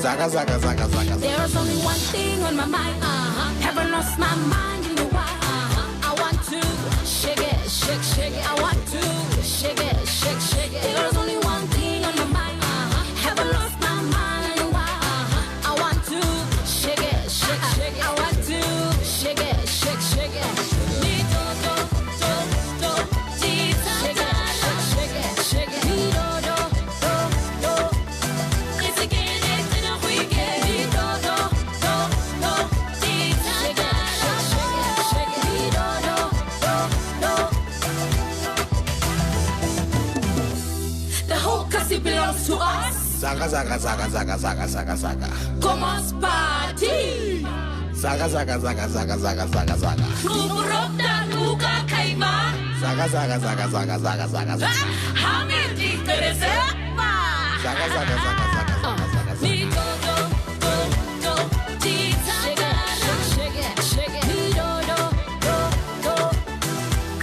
Zaga, zaga, zaga, zaga. There's only one thing on my mind. Haven't lost my mind, you know why? I want to shake it, shake, shake it. I want to shake it, shake, shake it. There's only one thing on my mind. Haven't lost my mind, you know why? I want to shake it, shake, shake it. I want to shake it, shake, shake it. Me do do do do, tita shake it, shake it, shake it. Me do do do do. It's again, it's in a weekend. Me do do do do, tita shake it, shake it, shake it. Me do do do do. The whole castle belongs to us. Zaga, zaga, zaga, zaga, zaga, zaga, zaga. Come on, party. Zaga, zaga, zaga, zaga, zaga, zaga, zaga. Rubrokta luka kaima. Zaga, zaga, zaga, zaga, zaga, zaga, zaga. Hamir di teresepa. Zaga, zaga, zaga, zaga, zaga, zaga. Me do do do do. Tita shake it, shake it, shake it. Me do do do do.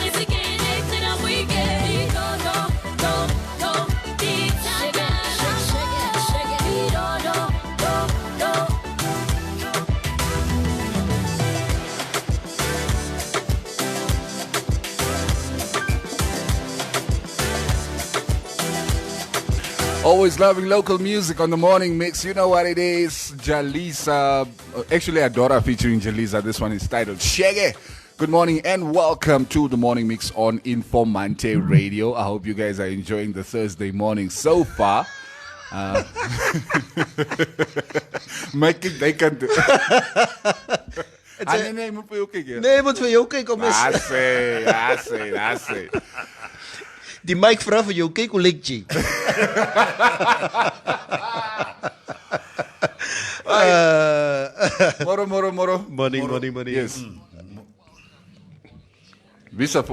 It's again, it's in a weekend. Me do do do do. Tita shake it, shake it, shake it. Me do do do do. Always loving local music on the morning mix. You know what it is. Jalisa. Actually, Adora featuring Jalisa. This one is titled Shege. Good morning and welcome to the morning mix on Informanté Radio. I hope you guys are enjoying the Thursday morning so far. Make it, they can do. Nee, moet voor jou kijken. Nee, moet vir jou kyk om is. I say. Die mic vra vir jou kyk hoe lyk jy. Moro. Money. Yes. Wie se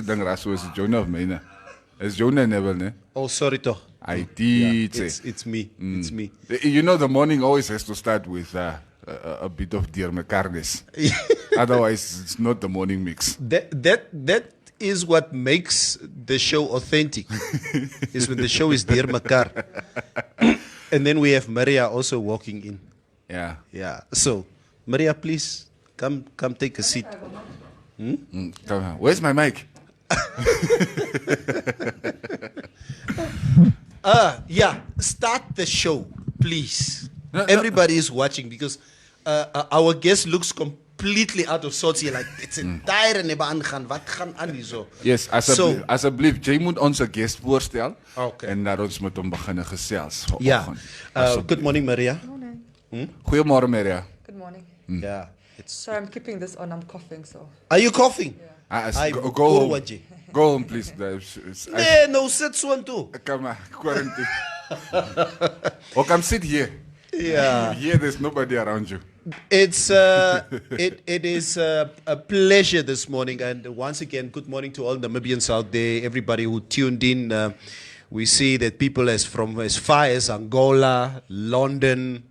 ding raas soos Jonah of myne? Is Jonah Neville, ne? Oh, sorry toch. I did say. It's me. It's me. You know the morning always has to start with a bit of dear McCartney's. Otherwise, it's not the morning mix. That is what makes the show authentic. Is when the show is Dear Makar. And then we have Maria also walking in. Yeah. So, Maria, please come take a seat. Come on. Where's my mic? Start the show, please. Everybody is watching because our guest looks completely out of sorts here. Like, it's a dire neba aangaan. Wat gaan aan hier zo? Yes, asseblief, jy moet ons 'n guest voorstel. Okay. En dat ons met hom begin gesels. Good morning, Maria. Goeiemôre, Maria. Good morning. Yeah. Sorry, I'm keeping this on. I'm coughing, so. Are you coughing? Go home. Go home, please. No, sit one too. Come on, quarantine. Or come sit here. Yeah. Here, there's nobody around you. It's it is a pleasure this morning, and once again, good morning to all Namibians out there, everybody who tuned in. We see that people from as far as Angola, London,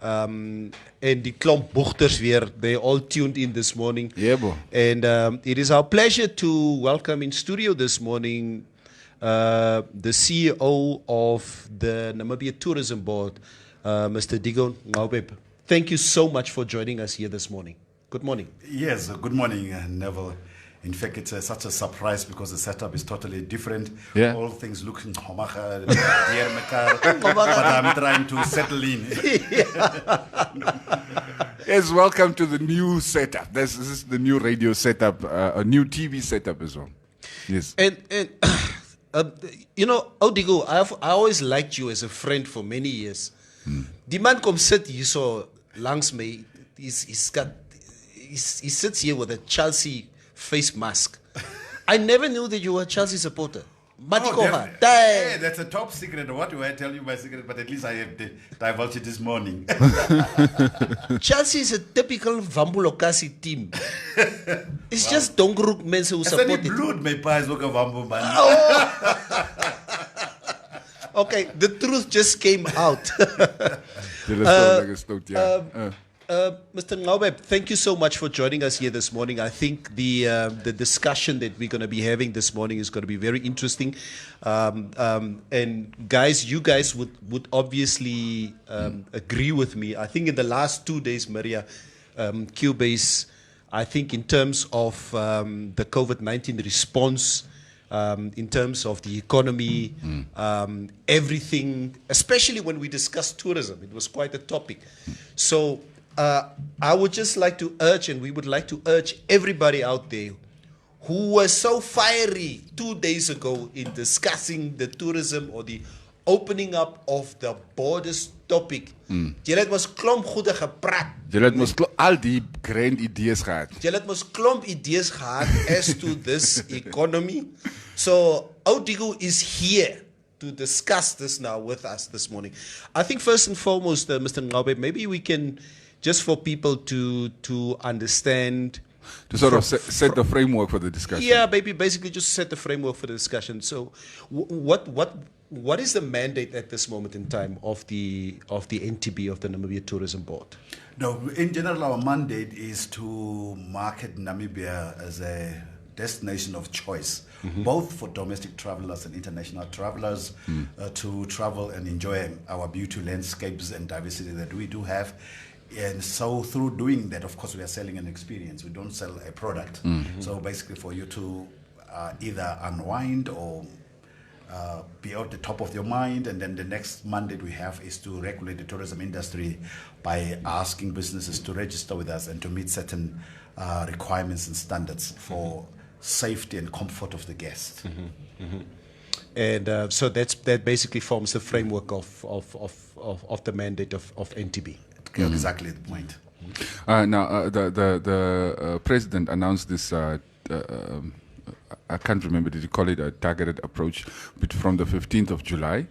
and the klomp boogters weer, they all tuned in this morning. Yeah, boy. And it is our pleasure to welcome in studio this morning the CEO of the Namibia Tourism Board, Mr. Digon Ngaubeb. Thank you so much for joining us here this morning. Good morning. Yes, good morning, Neville. In fact, it's such a surprise because the setup is totally different. Yeah. All things look dear Mekar, but I'm trying to settle in. Yes, welcome to the new setup. This is the new radio setup, a new TV setup as well. Yes. And you know, Odigo, I always liked you as a friend for many years. The man comes sit here so langs me. He sits here with a Chelsea face mask. I never knew that you were a Chelsea supporter. Hey, that's a top secret. What do I tell you my secret? But at least I have divulged it this morning. Chelsea is a typical Vambulokasi team. It's just Dongroek men who support it. Blood my pies look a Vambu man. Okay, the truth just came out. Mr. Ngaweb, thank you so much for joining us here this morning. I think the discussion that we're going to be having this morning is going to be very interesting. And guys, you guys would obviously agree with me. I think in the last 2 days, Maria, Cubase, I think in terms of the COVID-19 response, in terms of the economy, everything, especially when we discussed tourism, it was quite a topic. So I would just like to urge, and we would like to urge everybody out there who was so fiery 2 days ago in discussing the tourism or the opening up of the borders topic. Julle het mos klomp goeie gepraat. Julle het mos al die grand idees gehad. Julle het mos klomp idees gehad as to this economy. So Odigo is here to discuss this now with us this morning. I think first and foremost, Mr. Ngabe, maybe we can, just for people to understand, to sort of set the framework for the discussion. Yeah, basically just set the framework for the discussion. So what is the mandate at this moment in time of the NTB, of the Namibia Tourism Board? No, in general, our mandate is to market Namibia as a destination of choice, both for domestic travelers and international travelers, to travel and enjoy our beautiful landscapes and diversity that we do have. And so through doing that, of course, we are selling an experience. We don't sell a product. So basically for you to either unwind or be at the top of your mind. And then the next mandate we have is to regulate the tourism industry by asking businesses to register with us and to meet certain requirements and standards for safety and comfort of the guest. And so that basically forms the framework of the mandate of NTB. Exactly the point. Now, the president announced this. I can't remember. Did you call it a targeted approach? But from the 15th of July,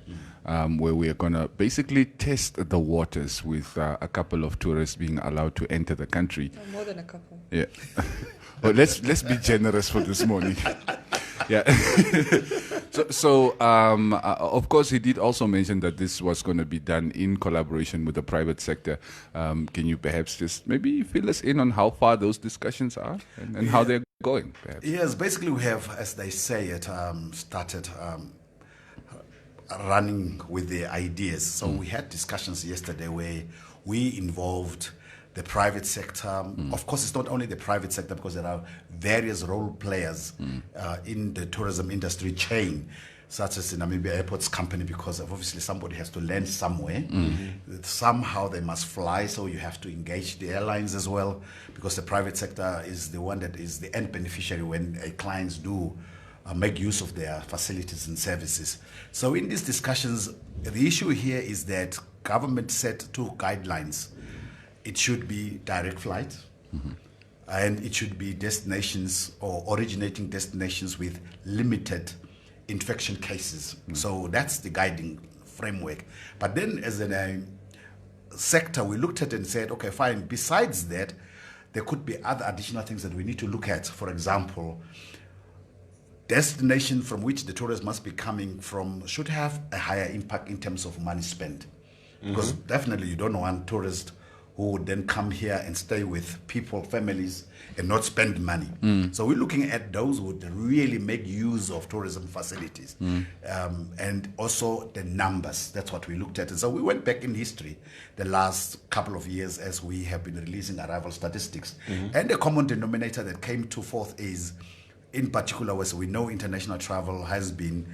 where we are going to basically test the waters with a couple of tourists being allowed to enter the country. No, more than a couple. Yeah. Well, let's be generous for this morning. Yeah. So of course, he did also mention that this was going to be done in collaboration with the private sector. Can you perhaps just maybe fill us in on how far those discussions are and how they're going? Perhaps? Yes, basically we have, as they say it, started running with the ideas. So we had discussions yesterday where we involved the private sector. Of course, it's not only the private sector, because there are various role players in the tourism industry chain, such as the Namibia Airports Company, because obviously somebody has to land somewhere. Somehow they must fly, so you have to engage the airlines as well, because the private sector is the one that is the end beneficiary when clients do make use of their facilities and services. So in these discussions, the issue here is that government set two guidelines. It should be direct flight, and it should be destinations or originating destinations with limited infection cases. So that's the guiding framework. But then as a sector, we looked at it and said, okay, fine, besides that, there could be other additional things that we need to look at. For example, destination from which the tourists must be coming from should have a higher impact in terms of money spent. Because definitely you don't want tourists who would then come here and stay with people, families, and not spend money. So we're looking at those who would really make use of tourism facilities. And also the numbers, that's what we looked at. And so we went back in history the last couple of years as we have been releasing arrival statistics. And the common denominator that came to forth is, in particular, as we know, international travel has been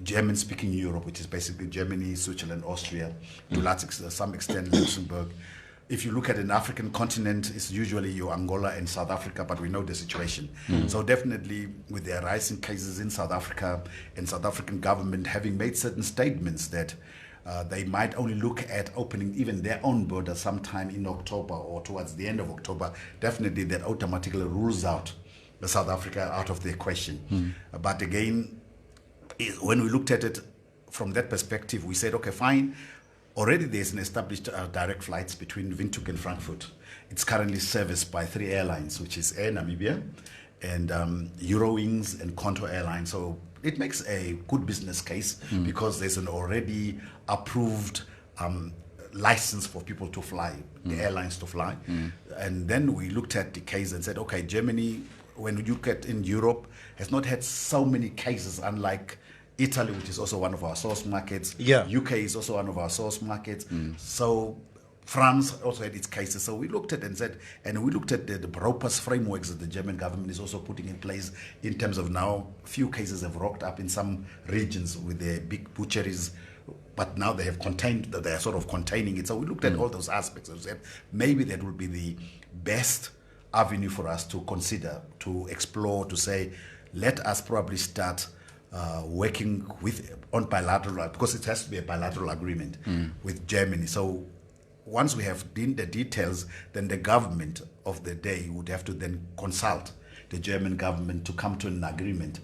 German-speaking Europe, which is basically Germany, Switzerland, Austria, to some extent Luxembourg. If you look at an African continent, it's usually your Angola and South Africa, but we know the situation. So definitely with the rising cases in South Africa and South African government having made certain statements that they might only look at opening even their own border sometime in October or towards the end of October, definitely that automatically rules out South Africa out of the equation. But again, when we looked at it from that perspective, we said, okay, fine. Already there's an established direct flights between Windhoek and Frankfurt. It's currently serviced by 3 airlines, which is Air Namibia and Eurowings and Contour Airlines. So it makes a good business case because there's an already approved license for people to fly, the airlines to fly. And then we looked at the case and said, okay, Germany, when you look at in Europe, has not had so many cases, unlike Italy, which is also one of our source markets. Yeah. UK is also one of our source markets. So France also had its cases. So we looked at and said, and we looked at the robust frameworks that the German government is also putting in place in terms of now, few cases have rocked up in some regions with the big butcheries, but now they have contained, they are sort of containing it. So we looked at all those aspects and said, maybe that would be the best avenue for us to consider, to explore, to say, let us probably start working on bilateral, because it has to be a bilateral agreement with Germany. So once we have the details, then the government of the day would have to then consult the German government to come to an agreement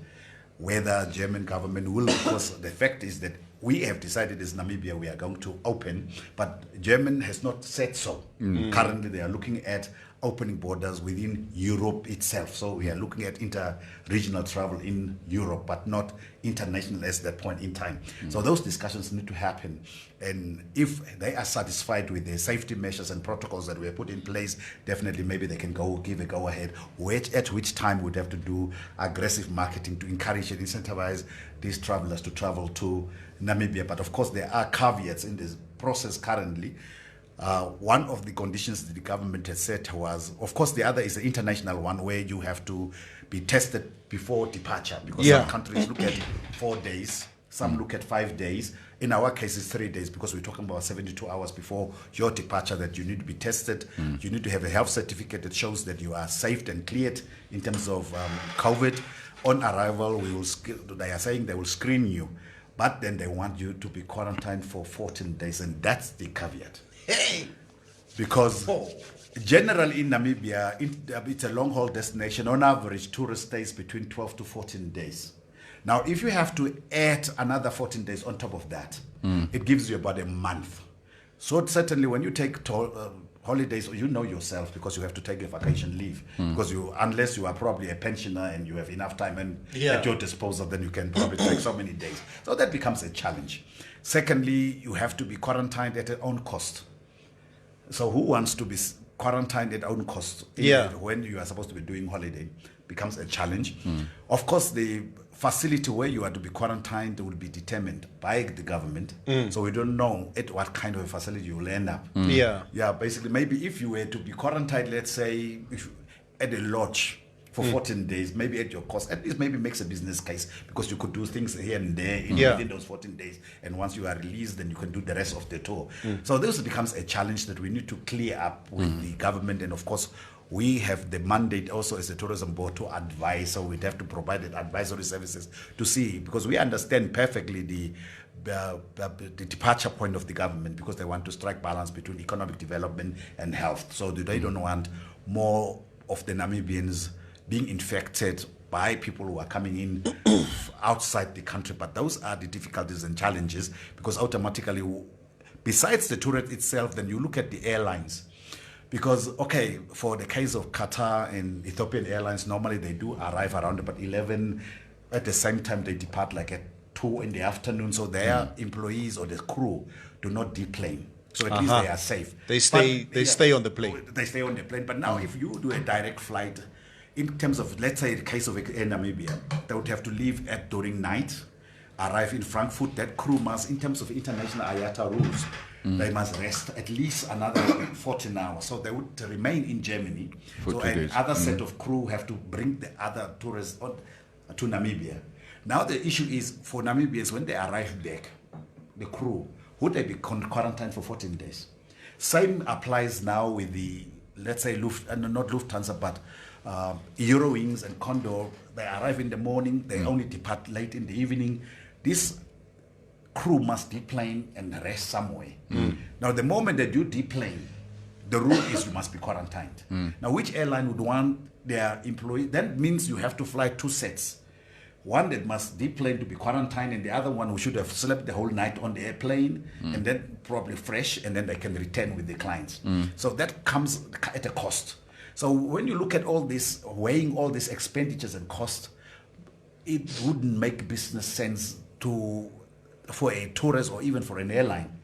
whether German government will, because the fact is that we have decided as Namibia we are going to open, but Germany has not said so. Currently they are looking at opening borders within Europe itself. So we are looking at inter-regional travel in Europe, but not international at that point in time. So those discussions need to happen. And if they are satisfied with the safety measures and protocols that we have put in place, definitely maybe they can give a go-ahead, at which time we'd have to do aggressive marketing to encourage and incentivize these travelers to travel to Namibia. But of course, there are caveats in this process currently. One of the conditions that the government has set was, of course, the other is the international one where you have to be tested before departure, because some countries look at 4 days, some look at 5 days. In our case, it's 3 days, because we're talking about 72 hours before your departure that you need to be tested. You need to have a health certificate that shows that you are safe and cleared in terms of COVID. On arrival, they are saying they will screen you, but then they want you to be quarantined for 14 days, and that's the caveat. Because generally in Namibia, it's a long-haul destination. On average, tourist stays between 12 to 14 days. Now, if you have to add another 14 days on top of that, it gives you about a month. So certainly when you take holidays, you know yourself, because you have to take a vacation leave. Because unless you are probably a pensioner and you have enough time at your disposal, then you can probably take so many days. So that becomes a challenge. Secondly, you have to be quarantined at your own cost. So who wants to be quarantined at own cost when you are supposed to be doing holiday? Becomes a challenge. Of course, the facility where you are to be quarantined will be determined by the government. So we don't know at what kind of a facility you will end up. Basically, maybe if you were to be quarantined, let's say at a lodge for 14 days, maybe at your cost, at least maybe makes a business case, because you could do things here and there within those 14 days. And once you are released, then you can do the rest of the tour. So this becomes a challenge that we need to clear up with the government. And of course, we have the mandate also as a tourism board to advise. So we'd have to provide advisory services to see, because we understand perfectly the departure point of the government, because they want to strike balance between economic development and health. So they don't want more of the Namibians being infected by people who are coming in outside the country. But those are the difficulties and challenges, because automatically, besides the tourist itself, then you look at the airlines. Because, okay, for the case of Qatar and Ethiopian Airlines, normally they do arrive around about 11. At the same time, they depart like at 2 in the afternoon. So their employees or the crew do not deplane. So at least they are safe. They stay on the plane. They stay on the plane. But now if you do a direct flight, in terms of, let's say, the case of Air Namibia, they would have to leave during night, arrive in Frankfurt. That crew must, in terms of international IATA rules, they must rest at least another 14 hours. So they would remain in Germany. So another set of crew have to bring the other tourists to Namibia. Now the issue is, for Namibians, when they arrive back, the crew, would they be quarantined for 14 days? Same applies now with the, let's say, not Lufthansa, but Eurowings and Condor. They arrive in the morning, they only depart late in the evening. This crew must deplane and rest somewhere. Now, the moment that you deplane, the rule is you must be quarantined. Now, which airline would want their employee? That means you have to fly 2 sets. One that must deplane to be quarantined, and the other one who should have slept the whole night on the airplane, and then probably fresh, and then they can return with the clients. So that comes at a cost. So when you look at all this, weighing all these expenditures and costs, it wouldn't make business sense for a tourist or even for an airline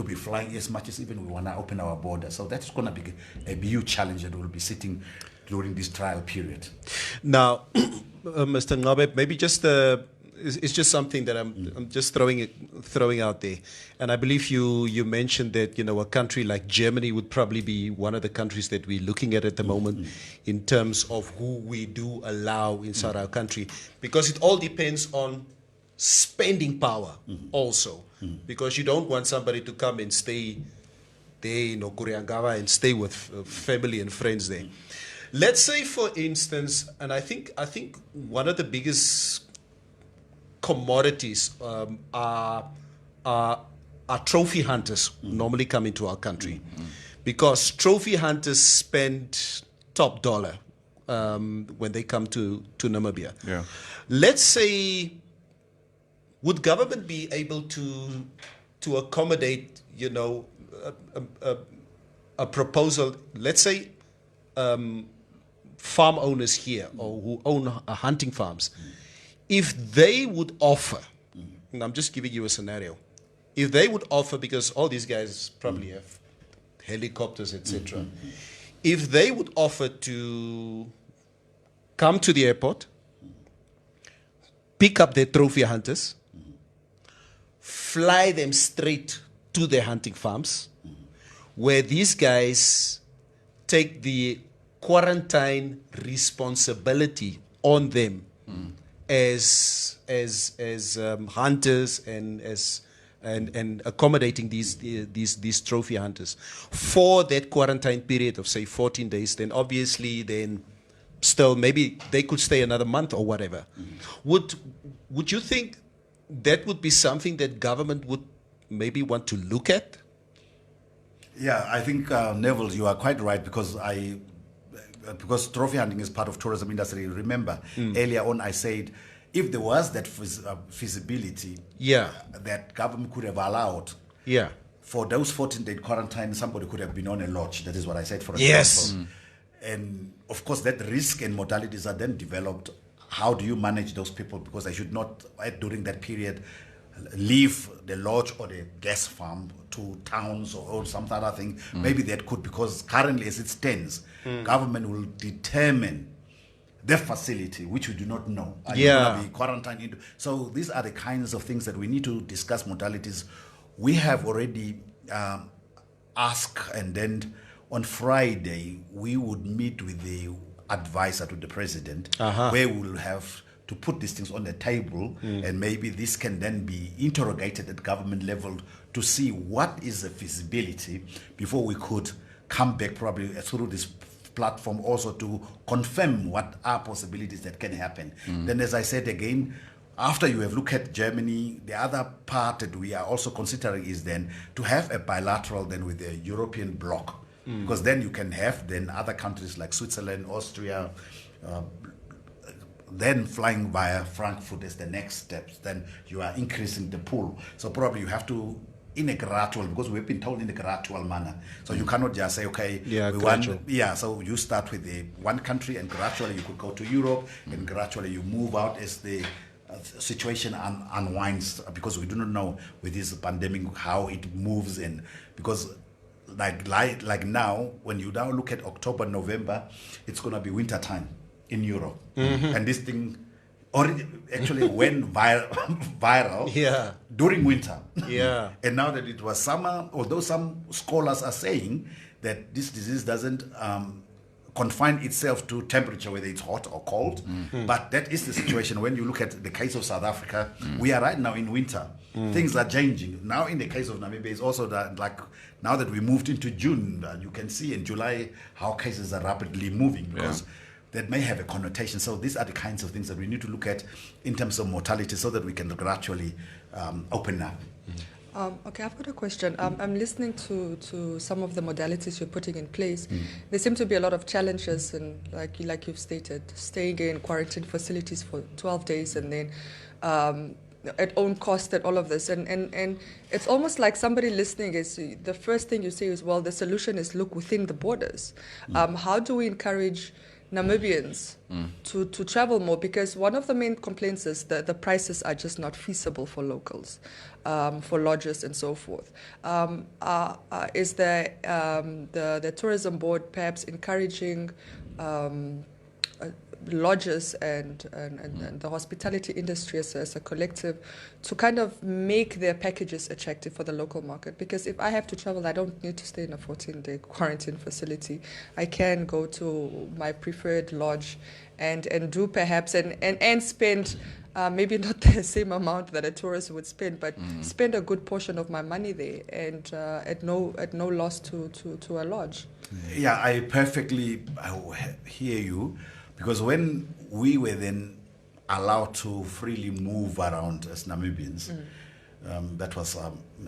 to be flying as much as even we want to open our border. So that's going to be a huge challenge that we'll be sitting during this trial period. Now, Mr. Ngabe, maybe just it's just something that I'm just throwing out there, and I believe you mentioned that a country like Germany would probably be one of the countries that we're looking at the moment in terms of who we do allow inside our country, because it all depends on spending power also, because you don't want somebody to come and stay there in Okuriangava and stay with family and friends there. Let's say, for instance, and I think one of the biggest commodities are trophy hunters normally come into our country, because trophy hunters spend top dollar when they come to Namibia. Yeah. Let's say, would government be able to accommodate a proposal? Let's say farm owners here or who own hunting farms, if they would offer, and I'm just giving you a scenario, if they would offer, because all these guys probably have helicopters, etc., if they would offer to come to the airport, pick up their trophy hunters, fly them straight to their hunting farms, where these guys take the quarantine responsibility on them as hunters and accommodating these trophy hunters for that quarantine period of say 14 days, then obviously still maybe they could stay another month or whatever. Would you think that would be something that government would maybe want to look at? Yeah, I think Neville, you are quite right, because trophy hunting is part of tourism industry. Remember, earlier on I said if there was that feasibility, that government could have allowed, for those 14-day quarantine, somebody could have been on a lodge. That is what I said, for example. Yes. And of course, that risk and modalities are then developed. How do you manage those people? Because they should not, during that period, leave the lodge or the guest farm to towns or some other thing. Maybe that could, because currently as it stands, government will determine the facility, which we do not know. Are you going to be quarantined? So these are the kinds of things that we need to discuss modalities. We have already asked, and then on Friday, we would meet with the advisor to the president, where we'll have to put these things on the table, and maybe this can then be interrogated at government level to see what is the feasibility before we could come back probably through this platform also to confirm what are possibilities that can happen. Then, as I said again, after you have looked at Germany, the other part that we are also considering is then to have a bilateral then with the European bloc, because then you can have then other countries like Switzerland, Austria, then flying via Frankfurt as the next steps. Then you are increasing the pool. So probably you have to, in a gradual, because we've been told in a gradual manner. So you cannot just say, okay, so you start with the one country and gradually you could go to Europe and gradually you move out as the situation unwinds, because we do not know with this pandemic how it moves in. Because like now, when you now look at October, November, it's going to be winter time in Europe. And this thing actually went viral during winter. And now that it was summer, although some scholars are saying that this disease doesn't confine itself to temperature, whether it's hot or cold, but that is the situation. When you look at the case of South Africa, we are right now in winter. Things are changing. Now in the case of Namibia, it's also that, like, now that we moved into June, you can see in July how cases are rapidly moving, because that may have a connotation. So these are the kinds of things that we need to look at in terms of mortality, so that we can gradually open up. Okay, I've got a question. I'm listening to some of the modalities you're putting in place. There seem to be a lot of challenges, and like you've stated, staying in quarantine facilities for 12 days and then at own cost and all of this. And it's almost like somebody listening is, the first thing you say is, well, the solution is look within the borders. How do we encourage Namibians to travel more, because one of the main complaints is that the prices are just not feasible for locals, for lodges and so forth. Is there the tourism board perhaps encouraging lodges and the hospitality industry as a collective to kind of make their packages attractive for the local market? Because if I have to travel, I don't need to stay in a 14-day quarantine facility. I can go to my preferred lodge and do perhaps and spend maybe not the same amount that a tourist would spend, but spend a good portion of my money there and at no loss to a lodge. Yeah, I perfectly hear you. Because when we were then allowed to freely move around as Namibians, that was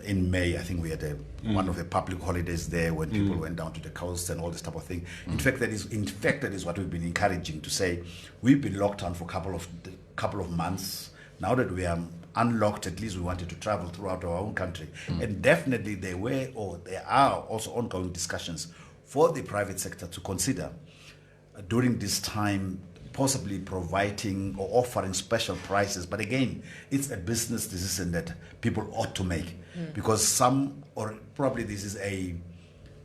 in May. I think we had one of the public holidays there when people went down to the coast and all this type of thing. In fact, that is what we've been encouraging to say. We've been locked down for a couple of months. Now that we are unlocked, at least we wanted to travel throughout our own country. And definitely there are also ongoing discussions for the private sector to consider during this time possibly providing or offering special prices. But again, it's a business decision that people ought to make, because probably this is a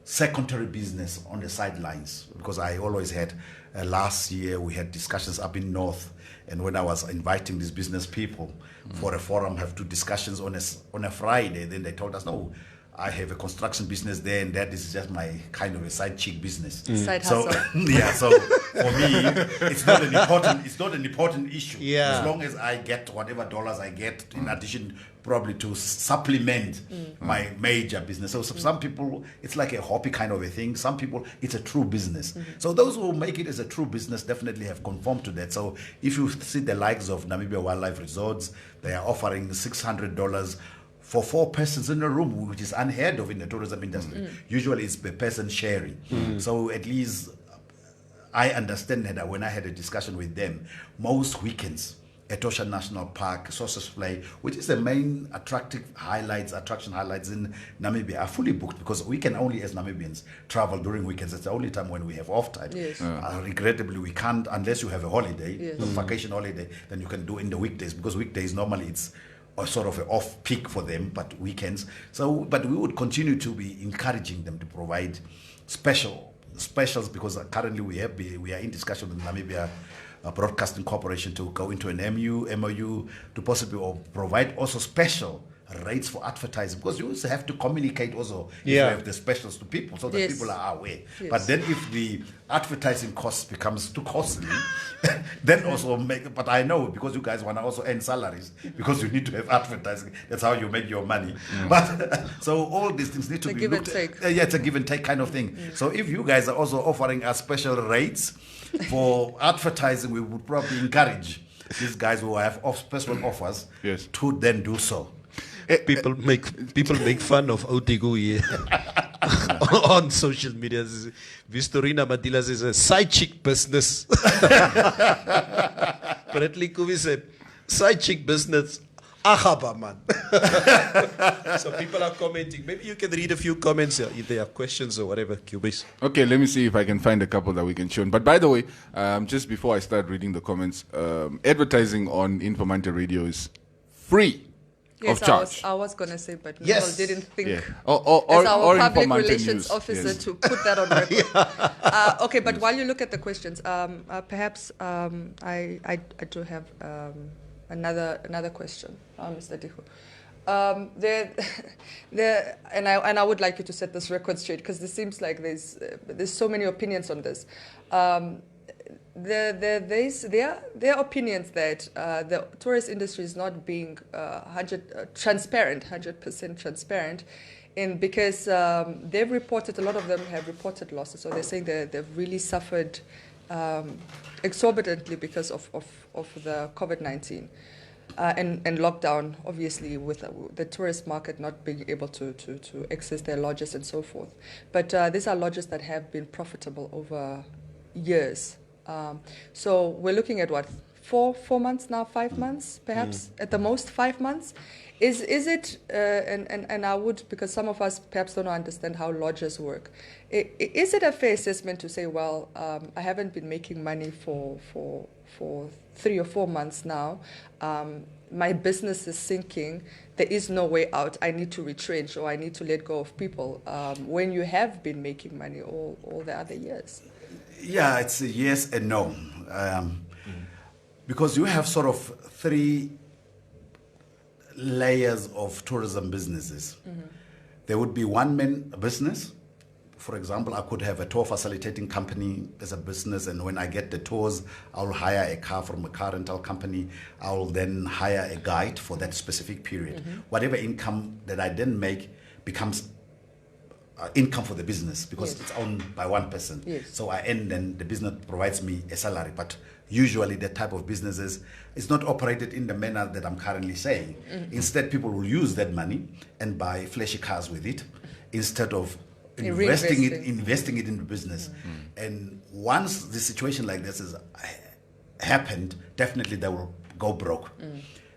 secondary business on the sidelines. Because I always had, last year we had discussions up in North, and when I was inviting these business people for a forum, have two discussions on a Friday, then they told us, no, I have a construction business there, and that is just my kind of a side chick business. Side hustle. Yeah, so for me, it's not an important issue. Yeah. As long as I get whatever dollars I get, in addition probably to supplement my major business. So some people, it's like a hobby kind of a thing. Some people, it's a true business. So those who make it as a true business definitely have conformed to that. So if you see the likes of Namibia Wildlife Resorts, they are offering $600 for 4 persons in a room, which is unheard of in the tourism industry. Usually it's per person sharing. So at least I understand that when I had a discussion with them, most weekends, Etosha National Park, Sources Play, which is the main attraction highlights in Namibia, are fully booked, because we can only, as Namibians, travel during weekends. It's the only time when we have off time. Yes. Regrettably, we can't, unless you have a holiday, a vacation holiday, then you can do in the weekdays, because weekdays normally it's a sort of an off peak for them, but weekends. So, but we would continue to be encouraging them to provide specials, because currently we are in discussion with Namibia Broadcasting Corporation to go into an MOU to possibly provide also special rates for advertising, because you also have to communicate also if you have the specials to people, so that people are aware. But then if the advertising costs becomes too costly, then also but I know, because you guys want to also earn salaries, because you need to have advertising. That's how you make your money. But so all these things need to be looked at. Yeah, it's a give and take kind of thing. So if you guys are also offering us special rates for advertising, we would probably encourage these guys who have special offers to then do so. People make fun of Otigu here on social media. Vistorina Madilas is a side chick business. Apparently, Kuvi said side chick business. Ahaba man. So people are commenting. Maybe you can read a few comments here if they have questions or whatever. Cubis. Okay, let me see if I can find a couple that we can show. But by the way, just before I start reading the comments, advertising on Informanté Radio is free. Yes, of charge. I was going to say, but Yes. Noel didn't think Yeah. as our public Informanté relations News. officer Yes. to put that on record. Okay, but while you look at the questions, perhaps I do have another question, Mr. Dihu. And I would like you to set this record straight, because it seems like there's so many opinions on this. There are opinions that the tourist industry is not being 100% transparent, because they've reported, a lot of them have reported losses. So they're saying that they've really suffered exorbitantly because of the COVID-19 and lockdown, obviously, with the tourist market not being able to access their lodges and so forth. But these are lodges that have been profitable over years. So we're looking at 4 months now, 5 months, perhaps at the most 5 months. Is it, and I would, because some of us perhaps don't understand how lodges work, is it a fair assessment to say, well, I haven't been making money for 3 or 4 months now, my business is sinking, there is no way out, I need to retrench or I need to let go of people, when you have been making money all the other years? Yeah, it's a yes and no. Because you have sort of 3 layers of tourism businesses. There would be one-man business. For example, I could have a tour facilitating company as a business, and when I get the tours, I'll hire a car from a car rental company. I'll then hire a guide for that specific period. Whatever income that I then make becomes income for the business, because it's owned by one person. So I end, and the business provides me a salary. But usually that type of businesses is not operated in the manner that I'm currently saying. Instead, people will use that money and buy flashy cars with it instead of investing it in the business. And once the situation like this has happened, definitely they will go broke.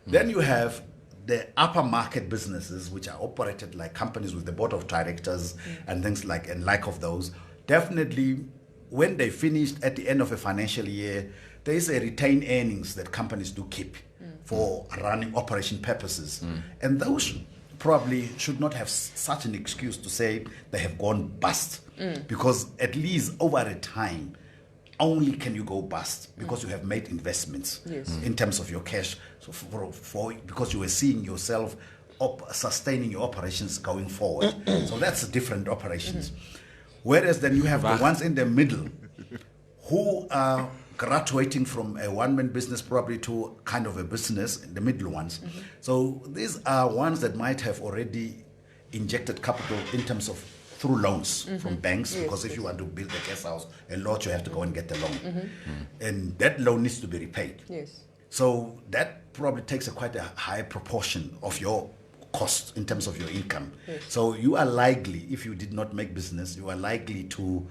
Then you have the upper market businesses, which are operated like companies with the board of directors and things like of those. Definitely, when they finished at the end of a financial year, there is a retained earnings that companies do keep for running operation purposes. And those probably should not have such an excuse to say they have gone bust, because at least over a time, only can you go bust because you have made investments in terms of your cash. So because you were seeing yourself sustaining your operations going forward. So that's different operations. Whereas then you have the ones in the middle who are graduating from a one-man business probably to kind of a business, the middle ones. So these are ones that might have already injected capital in terms of through loans from banks, because if you want to build a guest house, a lot, you have to go and get the loan. And that loan needs to be repaid. So that probably takes quite a high proportion of your cost in terms of your income. So you are likely, if you did not make business, you are likely to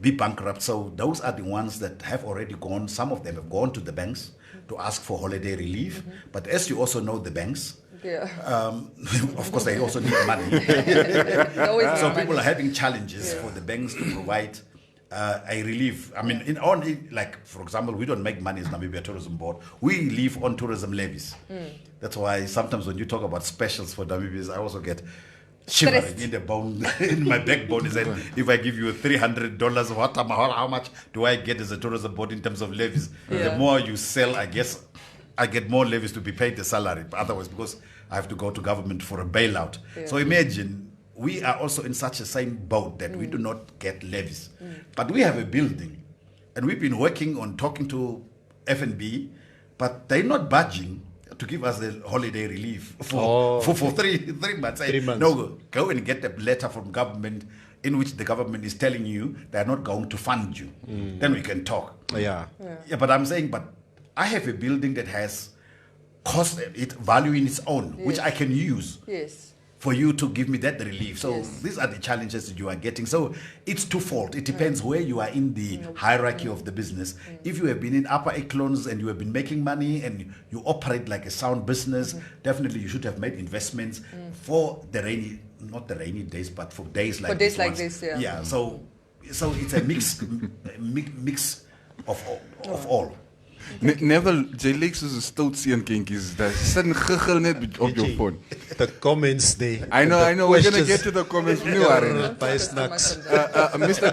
be bankrupt. So those are the ones that have already gone. Some of them have gone to the banks to ask for holiday relief. But as you also know, the banks, of course, they also need money. So people are having challenges for the banks to provide a relief. I mean, in only, like, for example, we don't make money as Namibia Tourism Board. We live on tourism levies. That's why sometimes when you talk about specials for Namibians, I also get shivering in the bone, in my backbone. Is that if I give you $300, how much do I get as a tourism board in terms of levies? The more you sell, I guess I get more levies to be paid the salary. But otherwise, because I have to go to government for a bailout. So imagine, we are also in such a same boat that we do not get levies. But we have a building, and we've been working on talking to F&B, but they're not budging to give us the holiday relief for 3 months. 3 months. No, go and get a letter from government in which the government is telling you they're not going to fund you. Then we can talk. But I'm saying, but I have a building that has cost, value in its own, which I can use for you to give me that relief. So these are the challenges that you are getting. So it's twofold. It depends where you are in the hierarchy of the business. If you have been in upper echelons and you have been making money and you operate like a sound business, definitely you should have made investments for the not the rainy days, but for days like this. So it's a mix of all. Neville, J-Lex is a stout seeing kinkies. That's sitting giggle net op your phone. The comments there. I know. We're gonna get to the comments. Mr.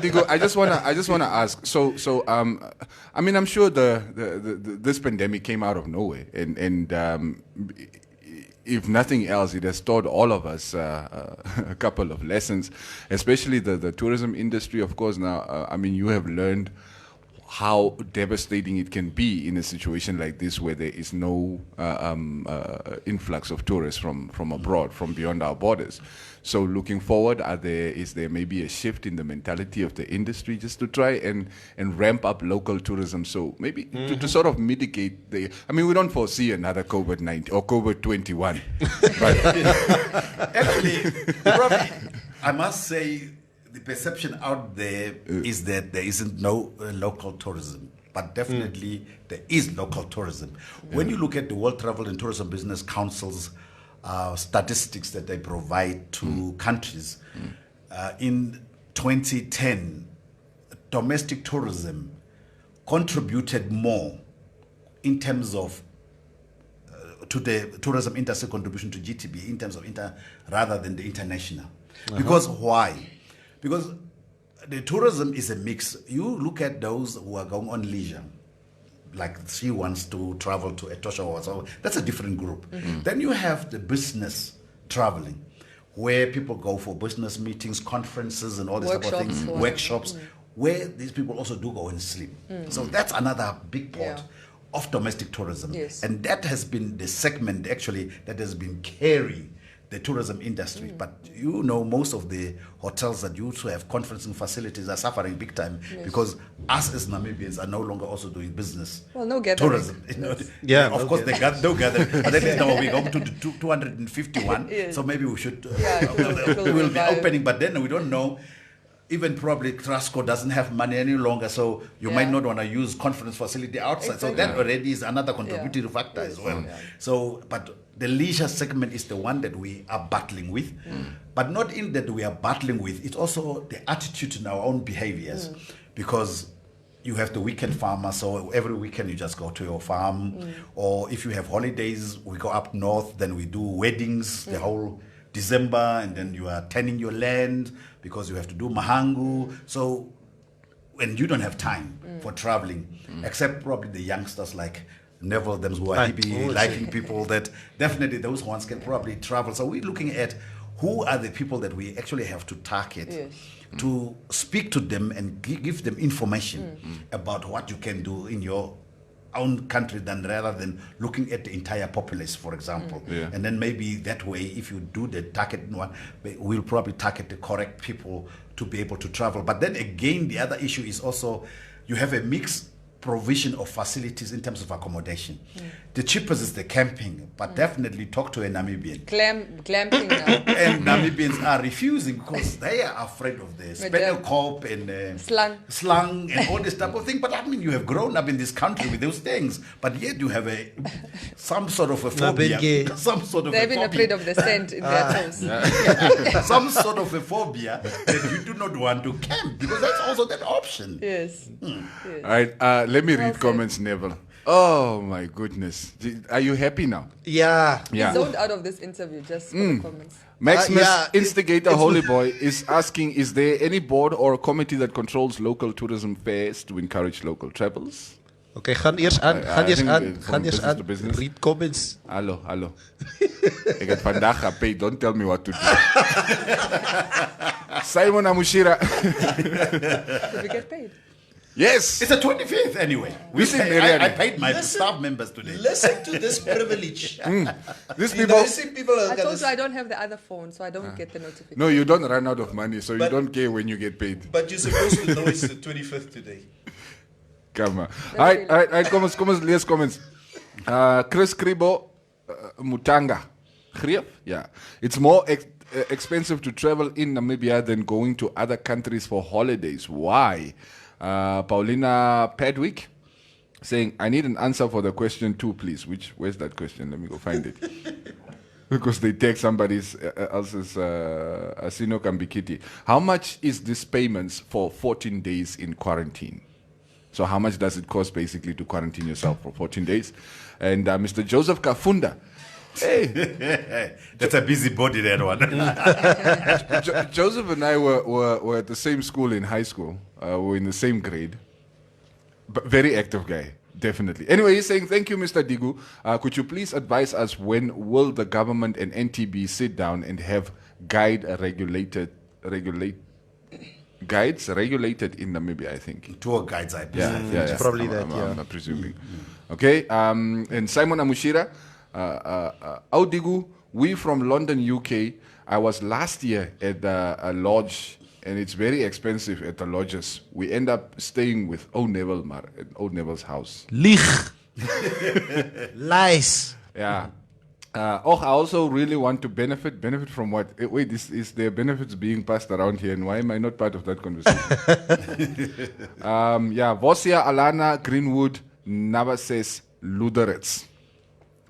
Digo, I just wanna ask. So I mean, I'm sure this pandemic came out of nowhere, and if nothing else, it has taught all of us a couple of lessons, especially the tourism industry. Of course, now I mean, you have learned how devastating it can be in a situation like this, where there is no influx of tourists from abroad, from beyond our borders. So looking forward, is there maybe a shift in the mentality of the industry just to try and ramp up local tourism? So maybe to sort of mitigate I mean, we don't foresee another COVID-19 or COVID-21. But actually, probably, I must say, the perception out there is that there isn't no local tourism. but definitely there is local tourism. When you look at the World Travel and Tourism Business Council's statistics that they provide to countries, in 2010, domestic tourism contributed more in terms of to the tourism industry contribution to GDP in terms of rather than the international. Because why? Because the tourism is a mix. You look at those who are going on leisure, like she wants to travel to Etosha or so, that's a different group. Then you have the business traveling, where people go for business meetings, conferences, and all these type of things, workshops, where these people also do go and sleep. So that's another big part of domestic tourism. Yes. And that has been the segment actually that has been carrying the tourism industry. But you know, most of the hotels that used to have conferencing facilities are suffering big time because us as Namibians are no longer also doing business. Well, no gathering. Tourism. You know, Yeah, of no course they got no gathering. But at least now we go to 251. Yes. So maybe we should people we will be revive. opening, but then we don't know. Even probably Trasco doesn't have money any longer, so you might not want to use conference facility outside. So that already is another contributory factor as well. So, but the leisure segment is the one that we are battling with, but not in that we are battling with. It's also the attitude in our own behaviors, because you have the weekend farmer, so every weekend you just go to your farm, or if you have holidays, we go up north, then we do weddings the whole December, and then you are tending your land because you have to do mahangu. So when you don't have time for traveling, except probably the youngsters like Neville, them who are hippie, liking people, that definitely those ones can probably travel. So we're looking at who are the people that we actually have to target, to speak to them and give them information about what you can do in your own country, than rather than looking at the entire populace, for example. And then maybe that way, if you do the target one, we'll probably target the correct people to be able to travel. But then again, the other issue is also you have a mixed provision of facilities in terms of accommodation. The cheapest is the camping, but definitely talk to a Namibian. Glamping now. And Namibians are refusing because they are afraid of the spinal cord and slang and all this type of thing. But I mean, you have grown up in this country with those things, but yet you have some sort of a phobia. Some sort of They've a been phobia. afraid of the scent in their toes. Some sort of a phobia that you do not want to camp, because that's also that option. Yes. All right, let me read comments, Neville. Oh my goodness. Are you happy now? Yeah. Zoned out of this interview just for the comments. Maximus, yeah, Instigator it's- Holy Boy, is asking, is there any board or committee that controls local tourism fairs to encourage local travels? Okay, gaan eers aan. I think from business to business. Read comments. Hallo. Ik heb vandaag gepaid. Don't tell me what to do. Simon Amushira. Did we get paid? Yes. It's the 25th anyway. I paid my staff members today. Listen to this privilege. These You people. know, see people are I told you gonna, I don't have the other phone, so I don't get the notification. No, you don't run out of money, so you But- don't care when you get paid. but you're supposed to know it's the 25th today. Come on. All right, comments. Chris Kribo, Mutanga. Griep? Yeah. It's more expensive to travel in Namibia than going to other countries for holidays. Why? Paulina Padwick saying, I need an answer for the question too, please. Where's that question? Let me go find it. Because they take somebody else's Asino Kambikiti. How much is this payments for 14 days in quarantine? So how much does it cost basically to quarantine yourself for 14 days? And Mr. Joseph Kafunda, hey, That's a busy body, that one. Joseph and I were at the same school in high school. We were in the same grade. But very active guy, definitely. Anyway, he's saying, thank you, Mr. Digu. Could you please advise us when will the government and NTB sit down and have guides regulated in Namibia, I think. Tour guides, I believe. Yeah. probably I'm presuming. Okay, and Simon Amushira, Audigu, we from London, UK. I was last year at a lodge, and it's very expensive at the lodges. We end up staying with Old Neville at Old Neville's house. Lieg. Lies. Yeah. I also really want to benefit from what? Wait, is there benefits being passed around here, and why am I not part of that conversation? Vosia, Alana, Greenwood, Nava says Luderits.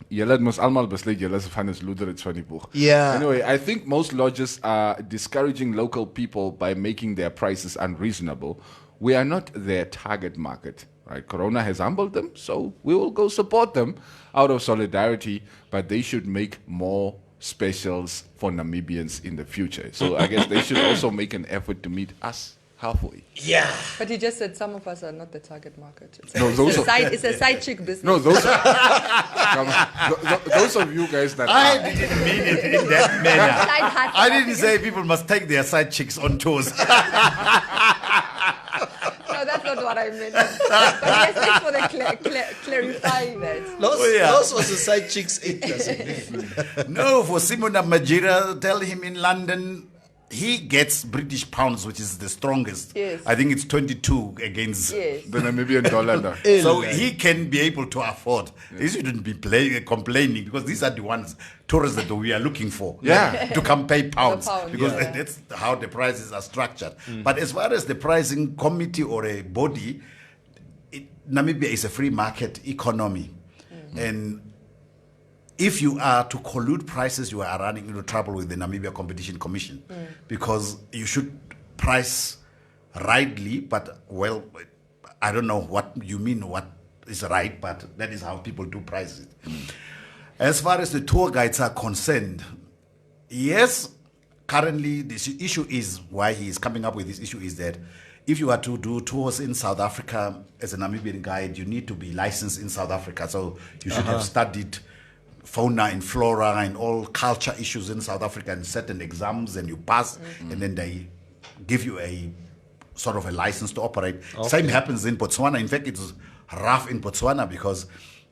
Julle mos almal besluit julle is van is Luderits van die boeg. Yeah. Anyway, I think most lodges are discouraging local people by making their prices unreasonable. We are not their target market. Right? Corona has humbled them, so we will go support them out of solidarity, but they should make more specials for Namibians in the future. So I guess they should also make an effort to meet us halfway. Yeah. But he just said some of us are not the target market. It's a side chick business. No, those of you guys that I didn't mean it in that manner. Side hustle. I didn't say people must take their side chicks on tours. No, that's not what I meant. But yes, thanks for the clarifying that. Those was the side chicks it doesn't mean. No, for Simon Majira, tell him in London, he gets British pounds, which is the strongest. Yes. I think it's 22 against Yes. the Namibian dollar now. So he can be able to afford. He shouldn't be complaining, because these are the ones, tourists that we are looking for. Yeah. To come pay pounds. Because Yeah. that's how the prices are structured. But as far as the pricing committee or a body, Namibia is a free market economy. And if you are to collude prices, you are running into trouble with the Namibia Competition Commission, because you should price rightly, but well, I don't know what you mean, what is right, but that is how people do price it. As far as the tour guides are concerned, yes, currently this issue is, why he is coming up with this issue is that if you are to do tours in South Africa as a Namibian guide, you need to be licensed in South Africa. So you should have studied fauna and flora and all culture issues in South Africa and certain exams, and you pass, and then they give you a sort of a license to operate. Same happens in Botswana. In fact, it's rough in Botswana, because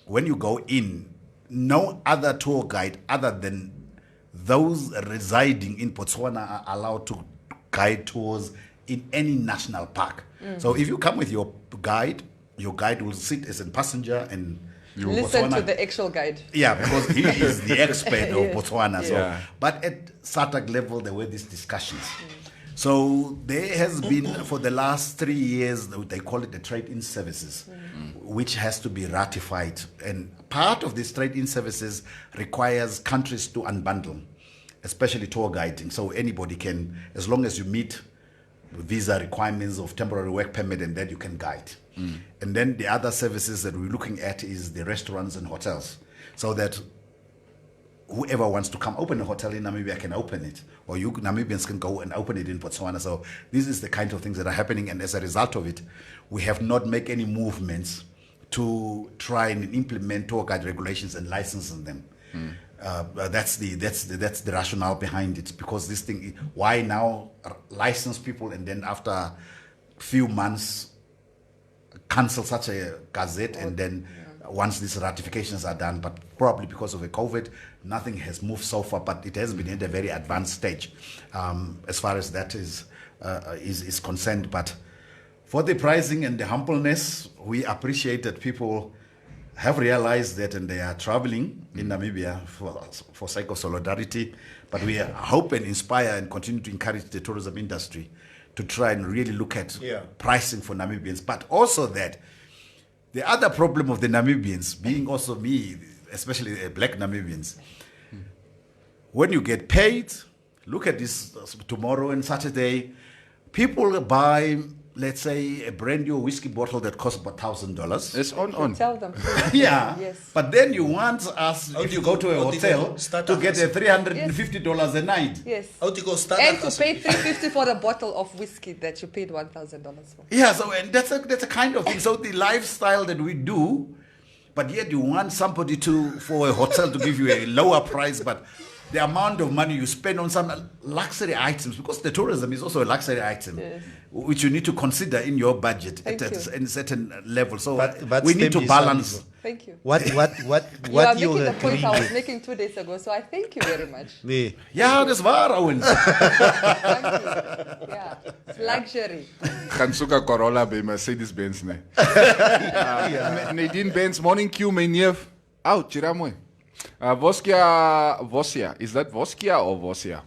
when you go in, no other tour guide other than those residing in Botswana are allowed to guide tours in any national park. So if you come with your guide will sit as a passenger and Listen Botswana, to the actual guide. yeah, because he is the expert of Yes. Botswana. So, Yeah. but at SATAC level, there were these discussions. So there has been, for the last 3 years, they call it the trade-in services, which has to be ratified. And part of these trade-in services requires countries to unbundle, especially tour guiding. So anybody can, as long as you meet visa requirements of temporary work permit, and then you can guide. And then the other services that we're looking at is the restaurants and hotels, so that whoever wants to come open a hotel in Namibia can open it, or you Namibians can go and open it in Botswana. So this is the kind of things that are happening, and as a result of it, we have not made any movements to try and implement tour guide regulations and licensing them. That's the rationale behind it, because this thing, why now license people and then after a few months cancel such a gazette, and then once these ratifications are done, but probably because of the COVID, nothing has moved so far, but it has been at a very advanced stage as far as that is concerned. But for the pricing and the humbleness, we appreciate that people have realized that, and they are traveling in Namibia for sake of solidarity. But we hope and inspire and continue to encourage the tourism industry to try and really look at pricing for Namibians. But also that the other problem of the Namibians, being also me, especially black Namibians, when you get paid, look at this tomorrow and Saturday, people buy, let's say, a brand new whiskey bottle that costs about $1,000. It's on. Tell them. Yeah. Yes. But then you want us, if you go to a hotel, start to a get a $350 a night. Yes. How to go start And a to hustle. pay $350 for the bottle of whiskey that you paid $1,000 for. Yeah, so and that's a kind of thing. So the lifestyle that we do, but yet you want somebody for a hotel to give you a lower price, but the amount of money you spend on some luxury items, because the tourism is also a luxury item, which you need to consider in your budget at a certain level. So But we need to Stembi, balance. Thank you. What You are you making the point I was agree? making 2 days ago, so I thank you very much. Nee. Yeah, that's waar, Owen. Thank you. Yeah, it's luxury. Gaan soek 'n Corolla by Mercedes-Benz nee. Nadine Benz, morning Q, my neef. Au, tjira mooi. Vosia. Is that Voskia or Vosia?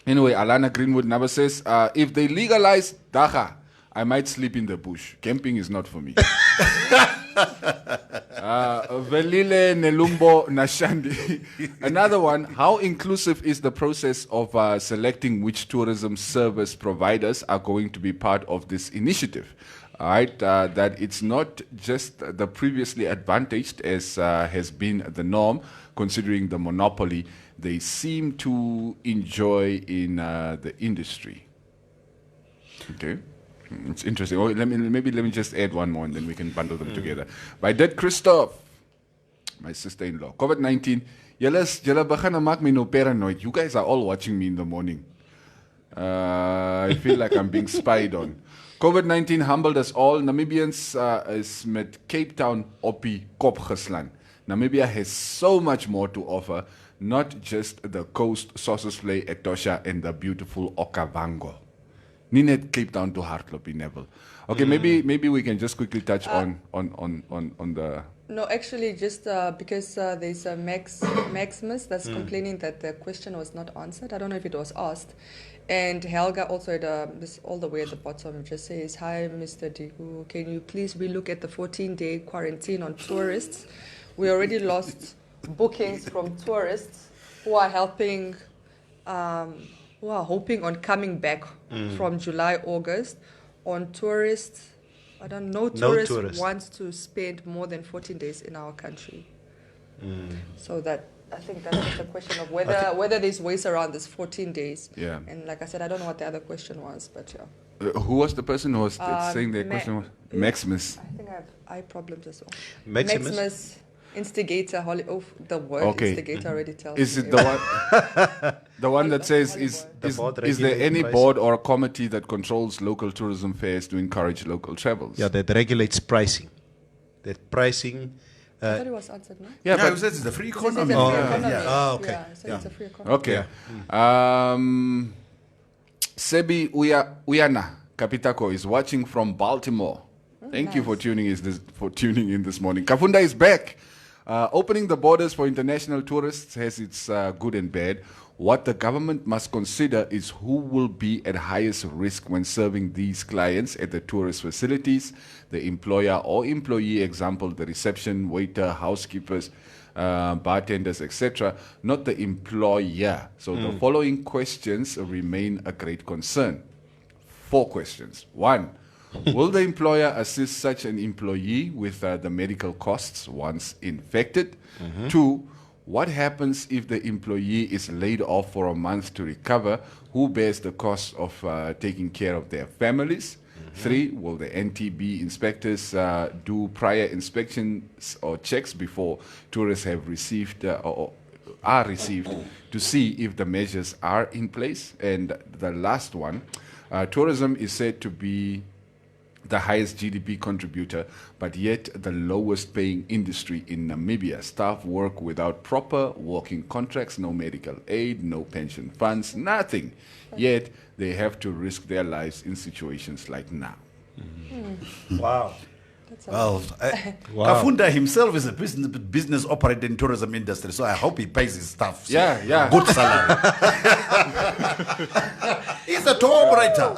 Anyway, Alana Greenwood never says, if they legalize dacha, I might sleep in the bush. Camping is not for me. Velile Nelumbo Nashandi. Another one, how inclusive is the process of selecting which tourism service providers are going to be part of this initiative? All right, that it's not just the previously advantaged as has been the norm, considering the monopoly they seem to enjoy in the industry. Okay. It's interesting. Oh, let me just add one more and then we can bundle them together. By Dead Christoph, my sister-in-law. COVID-19. Julle begin maak my nou paranoid. You guys are all watching me in the morning. I feel like I'm being spied on. COVID-19 humbled us all. Namibians is met Cape Town oppie kop geslaan. Namibia has so much more to offer, not just the coast, Sossusvlei, Etosha, and the beautiful Okavango. Nie net Cape Town to hardloop, Neville. Okay, maybe we can just quickly touch on the... No, actually, just because there's a Maximus that's complaining that the question was not answered. I don't know if it was asked. And Helga also had this all the way at the bottom just says, hi, Mr. Dihu, can you please relook at the 14-day quarantine on tourists? We already lost bookings from tourists who are helping, who are hoping on coming back from July, August. On tourists, I don't know, tourist wants to spend more than 14 days in our country. So that, I think that's just a question of whether there's ways around this 14 days. Yeah. And like I said, I don't know what the other question was, but yeah. Who was the person who was saying the question was? Maximus. I think I have eye problems as well. Maximus? Instigator, the word instigator already tells Is me. it the one that says, is there any board or a committee that controls local tourism fairs to encourage local travels? Yeah, that regulates pricing. That pricing... I thought it was answered, no? Yeah, Yeah, but it's the free It says economy. it's a free economy. Yeah. Ah, okay. Yeah, so it's a free economy. okay. Sebi Uyana Kapitako is watching from Baltimore. Thank you for tuning in this morning. Kafunda is back. Opening the borders for international tourists has its good and bad. What the government must consider is who will be at highest risk when serving these clients at the tourist facilities, the employer or employee, example, the reception, waiter, housekeepers, bartenders, etc., not the employer. So the following questions remain a great concern. 4 questions. 1. Will the employer assist such an employee with the medical costs once infected? 2. What happens if the employee is laid off for a month to recover? Who bears the cost of taking care of their families? 3. Will the NTB inspectors do prior inspections or checks before tourists have received or are received to see if the measures are in place? And the last one, tourism is said to be the highest GDP contributor, but yet the lowest paying industry in Namibia. Staff work without proper working contracts, no medical aid, no pension funds, nothing. Yet they have to risk their lives in situations like now. Wow. Well, Kafunda himself is a business operator in tourism industry, so I hope he pays his staff. So Yeah. Good salary. He's a tour operator.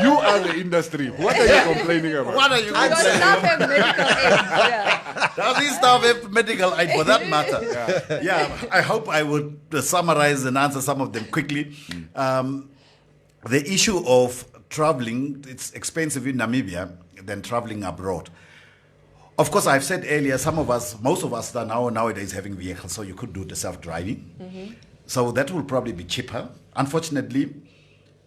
You are the industry. What are you complaining about? What are you Your staff have medical aid. Yeah. Does his staff have medical aid for that matter? Yeah, I hope I would summarize and answer some of them quickly. The issue of traveling, it's expensive in Namibia than traveling abroad. Of course, I've said earlier, most of us are nowadays having vehicles, so you could do the self-driving. So that will probably be cheaper. Unfortunately,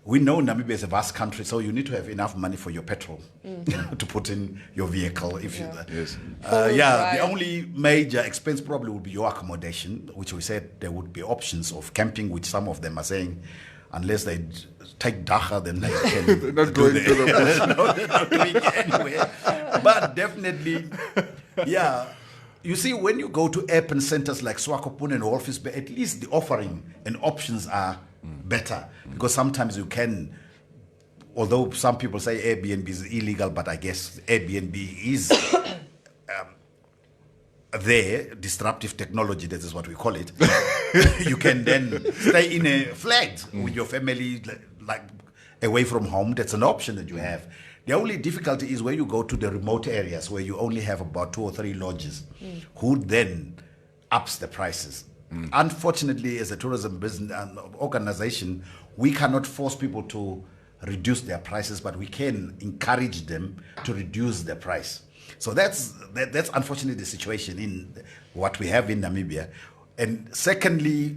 we know Namibia is a vast country, so you need to have enough money for your petrol to put in your vehicle. Yes. The only major expense probably would be your accommodation, which we said there would be options of camping, which some of them are saying, unless they take dacha, then they can They're not going to the bush. No, they're not doing it anyway. But definitely, yeah. You see, when you go to urban centers like Swakopmund and Walvis Bay, at least the offering and options are better. Because sometimes you can, although some people say Airbnb is illegal, but I guess Airbnb is there, disruptive technology, that is what we call it, you can then stay in a flat with your family, like away from home. That's an option that you have. The only difficulty is where you go to the remote areas where you only have about 2 or 3 lodges, who then ups the prices. Unfortunately, as a tourism business organization, we cannot force people to reduce their prices, but we can encourage them to reduce their price. So that's unfortunately the situation in what we have in Namibia. And secondly,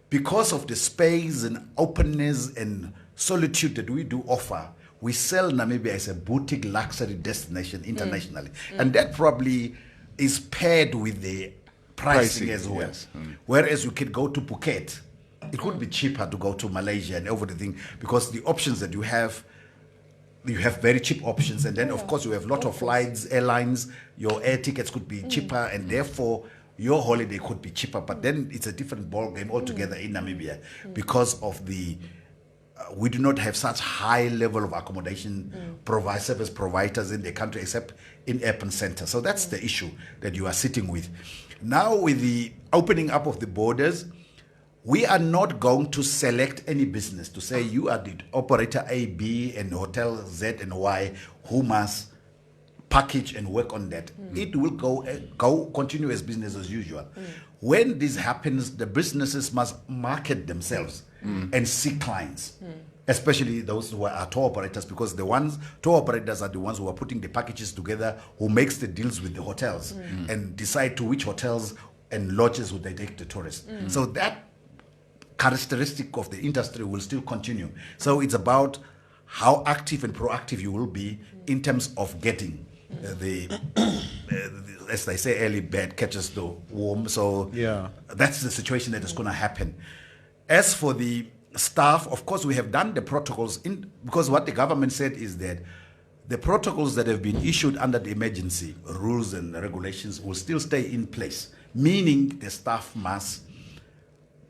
because of the space and openness and solitude that we do offer, we sell Namibia as a boutique luxury destination internationally. And that probably is paired with the pricing as well. Yes. Whereas you could go to Phuket, it would be cheaper to go to Malaysia and everything, because the options that you have very cheap options, and then of course you have a lot of flights, airlines, your air tickets could be cheaper, and therefore your holiday could be cheaper. But then it's a different ball game altogether in Namibia, because of the we do not have such high level of accommodation service providers in the country, except in urban centers. So that's the issue that you are sitting with. Now, with the opening up of the borders, we are not going to select any business to say you are the operator A, B, and hotel Z and Y who must package and work on that. It will go continue as business as usual. When this happens, the businesses must market themselves and seek clients, especially those who are tour operators, because tour operators are the ones who are putting the packages together, who makes the deals with the hotels and decide to which hotels and lodges would they take the tourists. So that characteristic of the industry will still continue. So it's about how active and proactive you will be in terms of getting as they say, early bird catches the worm. So that's the situation that is going to happen. As for the staff, of course, we have done the protocols because what the government said is that the protocols that have been issued under the emergency rules and regulations will still stay in place, meaning the staff must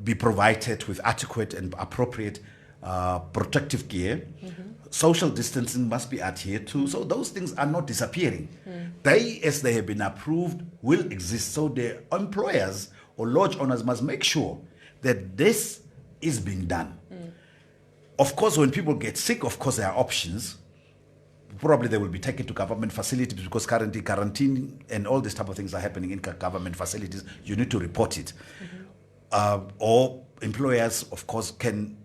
be provided with adequate and appropriate protective gear. Social distancing must be adhered to. So those things are not disappearing. They, as they have been approved, will exist. So the employers or lodge owners must make sure that this is being done. Of course, when people get sick, of course, there are options. Probably they will be taken to government facilities, because currently quarantine and all these type of things are happening in government facilities. You need to report it. Or employers, of course, can...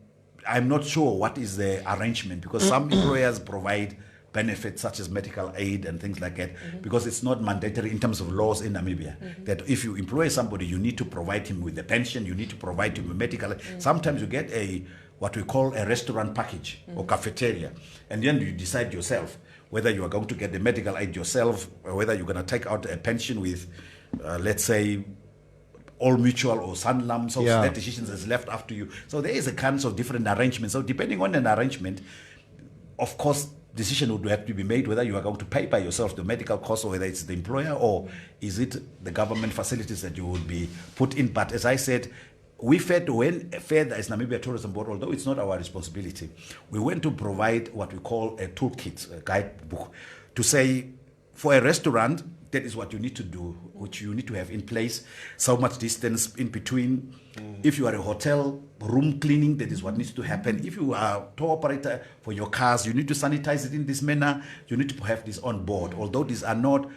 I'm not sure what is the arrangement, because some employers provide benefits such as medical aid and things like that, because it's not mandatory in terms of laws in Namibia, that if you employ somebody, you need to provide him with a pension, you need to provide him with medical aid. Sometimes you get what we call a restaurant package or cafeteria, and then you decide yourself whether you are going to get the medical aid yourself, or whether you're going to take out a pension with, let's say, All Mutual or Sanlam. So that decision is left up to you. So there is a kinds of different arrangements. So depending on an arrangement, of course, decision would have to be made whether you are going to pay by yourself the medical cost, or whether it's the employer, or is it the government facilities that you would be put in. But as I said, we fed as Namibia Tourism Board, although it's not our responsibility, we went to provide what we call a toolkit, a guidebook, to say, for a restaurant, that is what you need to do, which you need to have in place, so much distance in between. If you are a hotel, room cleaning, that is what needs to happen. If you are a tour operator for your cars, you need to sanitize it in this manner. You need to have this on board, although these are not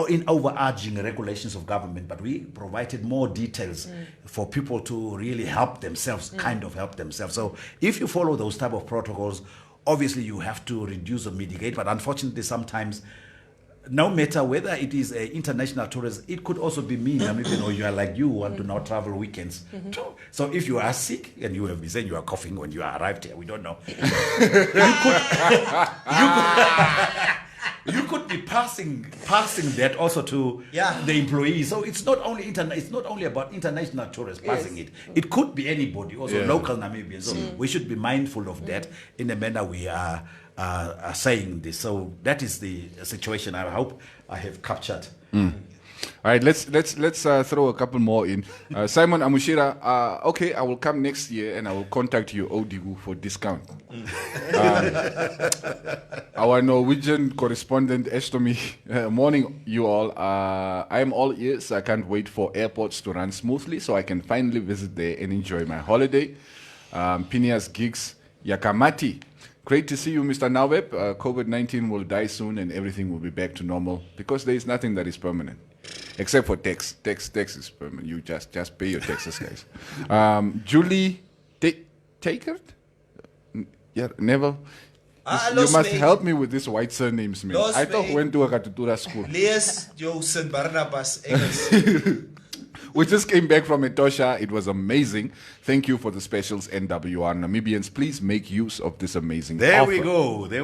in overarching regulations of government, but we provided more details for people to really help themselves, kind of help themselves. So if you follow those type of protocols, obviously you have to reduce or mitigate, but unfortunately sometimes, no matter whether it is an international tourist, it could also be me, Namibian, or you are like you want to now travel weekends too. So if you are sick, and you have been saying you are coughing when you arrived here, we don't know. You could be passing that also to the employees. So it's not only it's not only about international tourists passing it. It could be anybody, also local Namibians. So we should be mindful of that in the manner we are saying this. So that is the situation. I hope I have captured. All right, let's throw a couple more in. Simon Amushira, okay, I will come next year and I will contact you, Odigu, for discount. Our Norwegian correspondent, Estomi, morning you all. I am all ears. I can't wait for airports to run smoothly so I can finally visit there and enjoy my holiday. Phineas Giggs, Yakamati. Great to see you, Mr. Naweb. COVID-19 will die soon and everything will be back to normal because there is nothing that is permanent. Except for tax. Tax is permanent. You just pay your taxes, guys. Julie Takert? Yeah, Neville. You must help me with these white surnames, man. I thought we went to a Katutura school. Lees Joseph Barnabas Engels. We just came back from Etosha. It was amazing. Thank you for the specials, NWR. Namibians, please make use of this amazing There offer.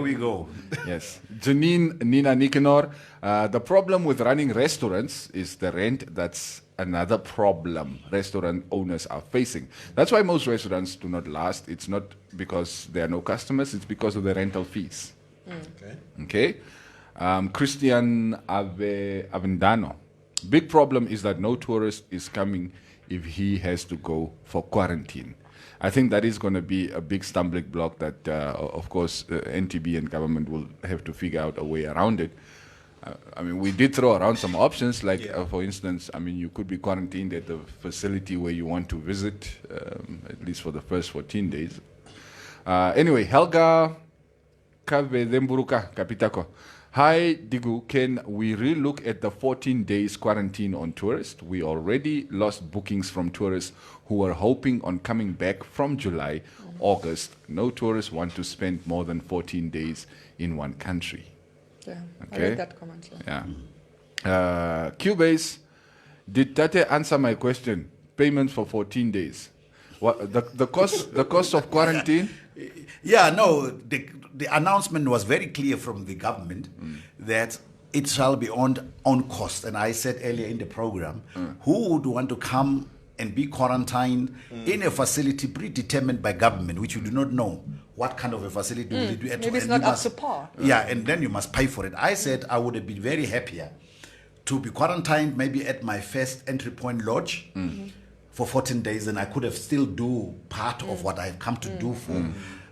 we go. Yes. Janine Nina Nicanor, the problem with running restaurants is the rent. That's another problem restaurant owners are facing. That's why most restaurants do not last. It's not because there are no customers. It's because of the rental fees. Okay. Christian Avendano. Big problem is that no tourist is coming if he has to go for quarantine. I think that is going to be a big stumbling block that, of course, NTB and government will have to figure out a way around it. I mean, we did throw around some options, like, for instance, I mean, you could be quarantined at the facility where you want to visit, at least for the first 14 days. Anyway, Helga Kavedemburuka Kapitako. Hi, Digu. Can we relook at the 14 days quarantine on tourists? We already lost bookings from tourists who were hoping on coming back from July, August. No tourists want to spend more than 14 days in one country. Yeah, I Okay. read that comment. Yeah. Yeah. Cubase, did Tate answer my question? Payment for 14 days. What the cost of quarantine? Yeah, no, the announcement was very clear from the government that it shall be on cost. And I said earlier in the program, who would want to come and be quarantined in a facility predetermined by government, which you do not know what kind of a facility will it do. Maybe it's not up to par. Yeah, and then you must pay for it. I said I would have been very happier to be quarantined maybe at my first entry point lodge for 14 days, and I could have still do part of what I've come to do for.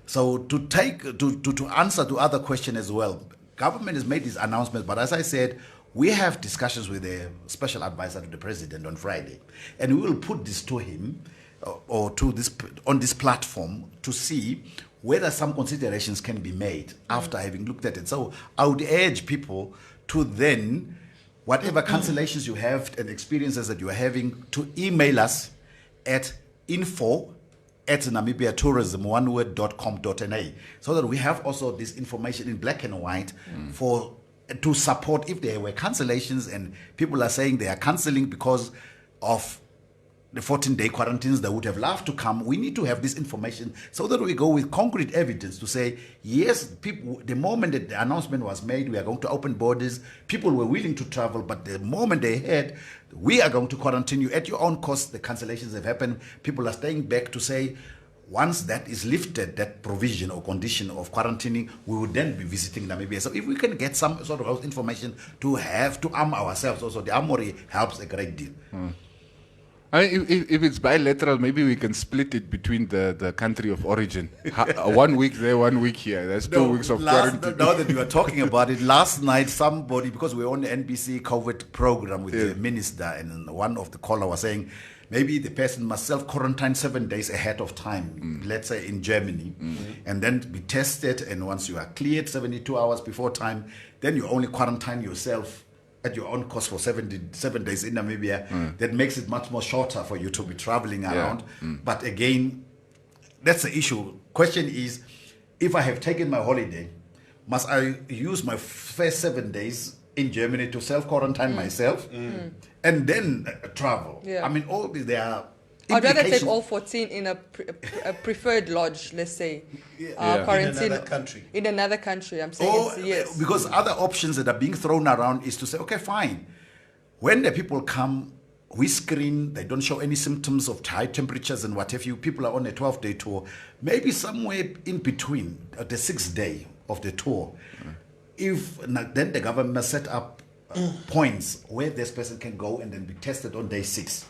So to answer to other question as well, government has made these announcements, but as I said, we have discussions with the special advisor to the president on Friday, and we will put this to him or to this on this platform to see whether some considerations can be made after having looked at it. So I would urge people to then, whatever cancellations you have and experiences that you are having, to email us at info@namibiatourism.com.na, so that we have also this information in black and white to support if there were cancellations and people are saying they are cancelling because of the 14-day quarantines that would have loved to come. We need to have this information so that we go with concrete evidence to say, yes, people, the moment that the announcement was made, we are going to open borders, people were willing to travel, but the moment they heard, we are going to quarantine you at your own cost, the cancellations have happened, people are staying back to say, once that is lifted, that provision or condition of quarantining, we would then be visiting Namibia. So if we can get some sort of information to have to arm ourselves, also the armory helps a great deal. I mean, if it's bilateral, maybe we can split it between the country of origin. 1 week there, 1 week here. That's 2 weeks of quarantine. Now that you are talking about it, last night somebody, because we were on the NBC COVID program with the minister, and one of the caller was saying, maybe the person must self-quarantine 7 days ahead of time, let's say in Germany, and then be tested, and once you are cleared 72 hours before time, then you only quarantine yourself at your own cost for 7 days in Namibia. That makes it much more shorter for you to be traveling around. But again, that's the issue. Question is, if I have taken my holiday, must I use my first 7 days in Germany to self-quarantine myself and then travel? Yeah. I mean, all these, there are I'd rather take implications. all 14 in a preferred lodge, let's say. Yeah. Quarantine In another country. In another country, I'm saying Or, yes. because other options that are being thrown around is to say, okay, fine. When the people come, we screen, they don't show any symptoms of high temperatures and what have you. People are on a 12-day tour. Maybe somewhere in between, the 6th day of the tour, if then the government must set up points where this person can go and then be tested on day 6.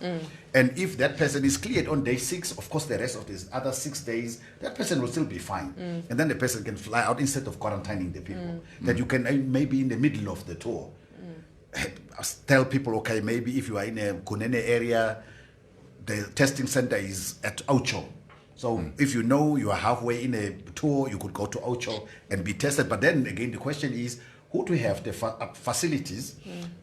And if that person is cleared on day 6, of course, the rest of these other 6 days, that person will still be fine. And then the person can fly out instead of quarantining the people. That you can maybe in the middle of the tour tell people, okay, maybe if you are in a Kunene area, the testing center is at Ocho. So if you know you are halfway in a tour, you could go to Ocho and be tested. But then again, the question is, who do we have the facilities,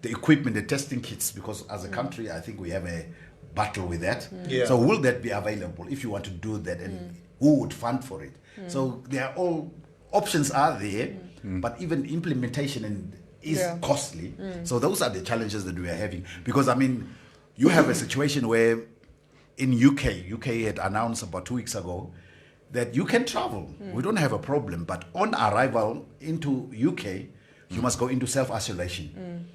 the equipment, the testing kits? Because as a country, I think we have a battle with that. Yeah. So will that be available if you want to do that, and who would fund for it? So there are all options are there, but even implementation is costly. So those are the challenges that we are having. Because I mean, you have a situation where in UK had announced about 2 weeks ago that you can travel. We don't have a problem, but on arrival into UK, you must go into self-isolation.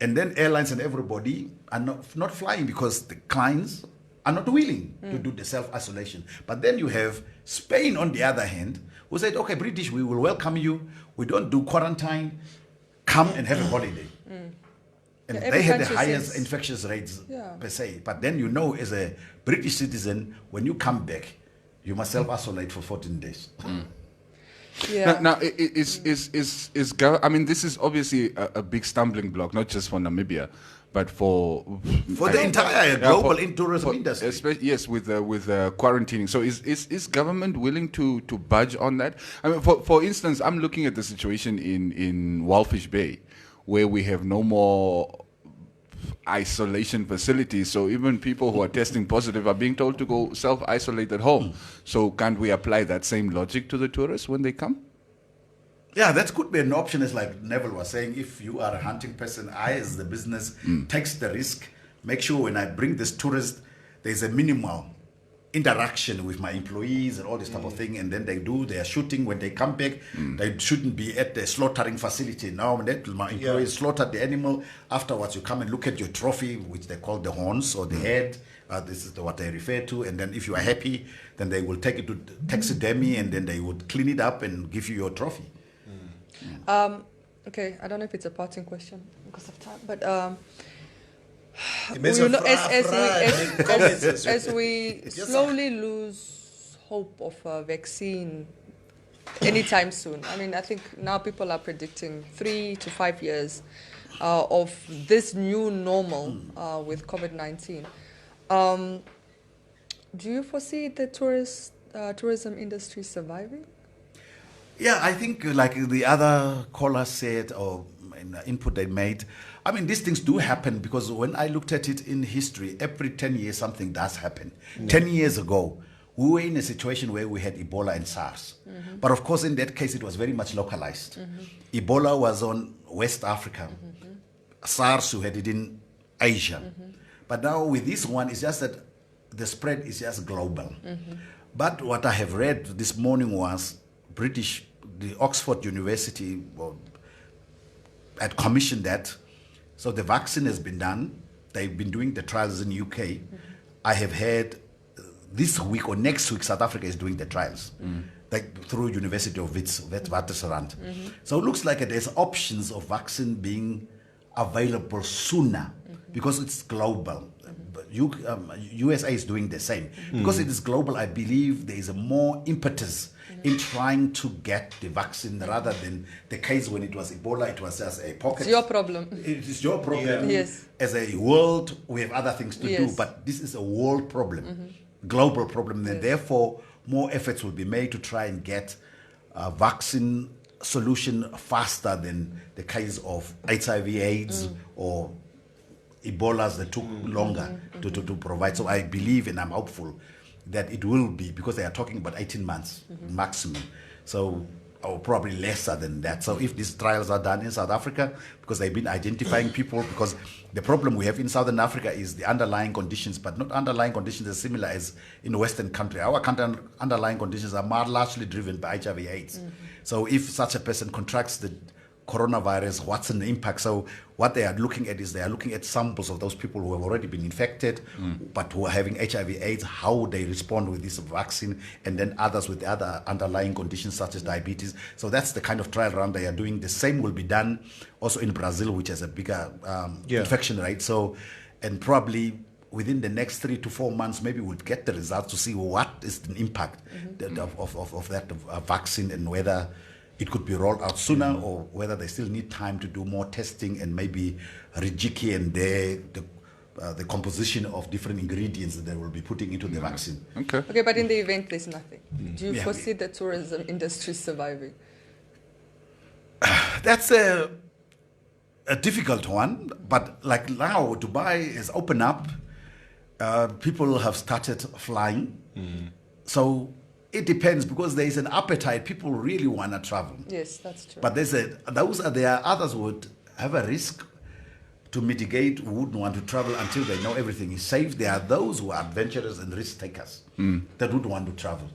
And then airlines and everybody are not flying because the clients are not willing to do the self-isolation. But then you have Spain on the other hand, who said, okay, British, we will welcome you. We don't do quarantine. Come and have a holiday. And Yeah, they every had the country highest says- infectious rates Yeah. per se. But then you know, as a British citizen, when you come back, you must self-isolate for 14 days. Yeah. Now, I mean, this is obviously a big stumbling block, not just for Namibia, but for For the entire global for- tourism for- industry. Yes, with quarantining. So is government willing to budge on that? I mean, for instance, I'm looking at the situation in Walfish Bay, where we have no more isolation facilities. So even people who are testing positive are being told to go self-isolate at home. So can't we apply that same logic to the tourists when they come? Yeah, that could be an option, as like Neville was saying. If you are a hunting person, I as the business takes the risk, make sure when I bring this tourist, there's a minimal interaction with my employees and all this type of thing, and then they do their shooting. When they come back, they shouldn't be at the slaughtering facility. Now when my employees slaughtered the animal, afterwards you come and look at your trophy, which they call the horns or the head. This is what they refer to, and then if you are happy, then they will take it to taxidermy, and then they would clean it up and give you your trophy. Okay, I don't know if it's a parting question because of time, but Immense we know- comments as we slowly lose hope of a vaccine anytime soon. I mean, I think now people are predicting 3 to 5 years of this new normal with COVID-19. Do you foresee the tourism industry surviving? Yeah, I think like the other caller said, or in the input they made, I mean, these things do happen because when I looked at it in history, every 10 years something does happen. 10 years ago, we were in a situation where we had Ebola and SARS. But of course, in that case, it was very much localized. Ebola was on West Africa. SARS, we had it in Asia. But now with this one, it's just that the spread is just global. But what I have read this morning was the Oxford University had commissioned that. So the vaccine has been done. They've been doing the trials in UK. I have heard this week or next week, South Africa is doing the trials through University of Witwatersrand. So it looks like there's options of vaccine being available sooner because it's global. But USA is doing the same. Because it is global, I believe there is a more impetus in trying to get the vaccine rather than the case when it was Ebola, it was just a pocket. It's your problem. It is your problem. Yes. As a world, we have other things to do, Yes. but this is a world problem, global problem, and therefore more efforts will be made to try and get a vaccine solution faster than the case of HIV/AIDS or Ebolas that took longer to provide. So I believe and I'm hopeful that it will be, because they are talking about 18 months maximum. So, or probably lesser than that. So if these trials are done in South Africa, because they've been identifying people, because the problem we have in Southern Africa is the underlying conditions, but not underlying conditions as similar as in Western country. Our country underlying conditions are more largely driven by HIV/AIDS. So if such a person contracts the coronavirus, what's the impact? So what they are looking at is they are looking at samples of those people who have already been infected, but who are having HIV/AIDS, how they respond with this vaccine, and then others with other underlying conditions such as diabetes. So that's the kind of trial run they are doing. The same will be done also in Brazil, which has a bigger infection rate. So, and probably within the next 3 to 4 months, maybe we'll get the results to see what is the impact of that vaccine, and whether it could be rolled out sooner, or whether they still need time to do more testing and maybe rejig and the composition of different ingredients that they will be putting into the vaccine. Okay, but in the event there's nothing, do you foresee the tourism industry surviving? That's a difficult one, but like now Dubai has opened up, people have started flying, so it depends, because there is an appetite. People really want to travel. Yes, that's true. But there are others who would have a risk to mitigate, who wouldn't want to travel until they know everything is safe. There are those who are adventurers and risk takers that would want to travel,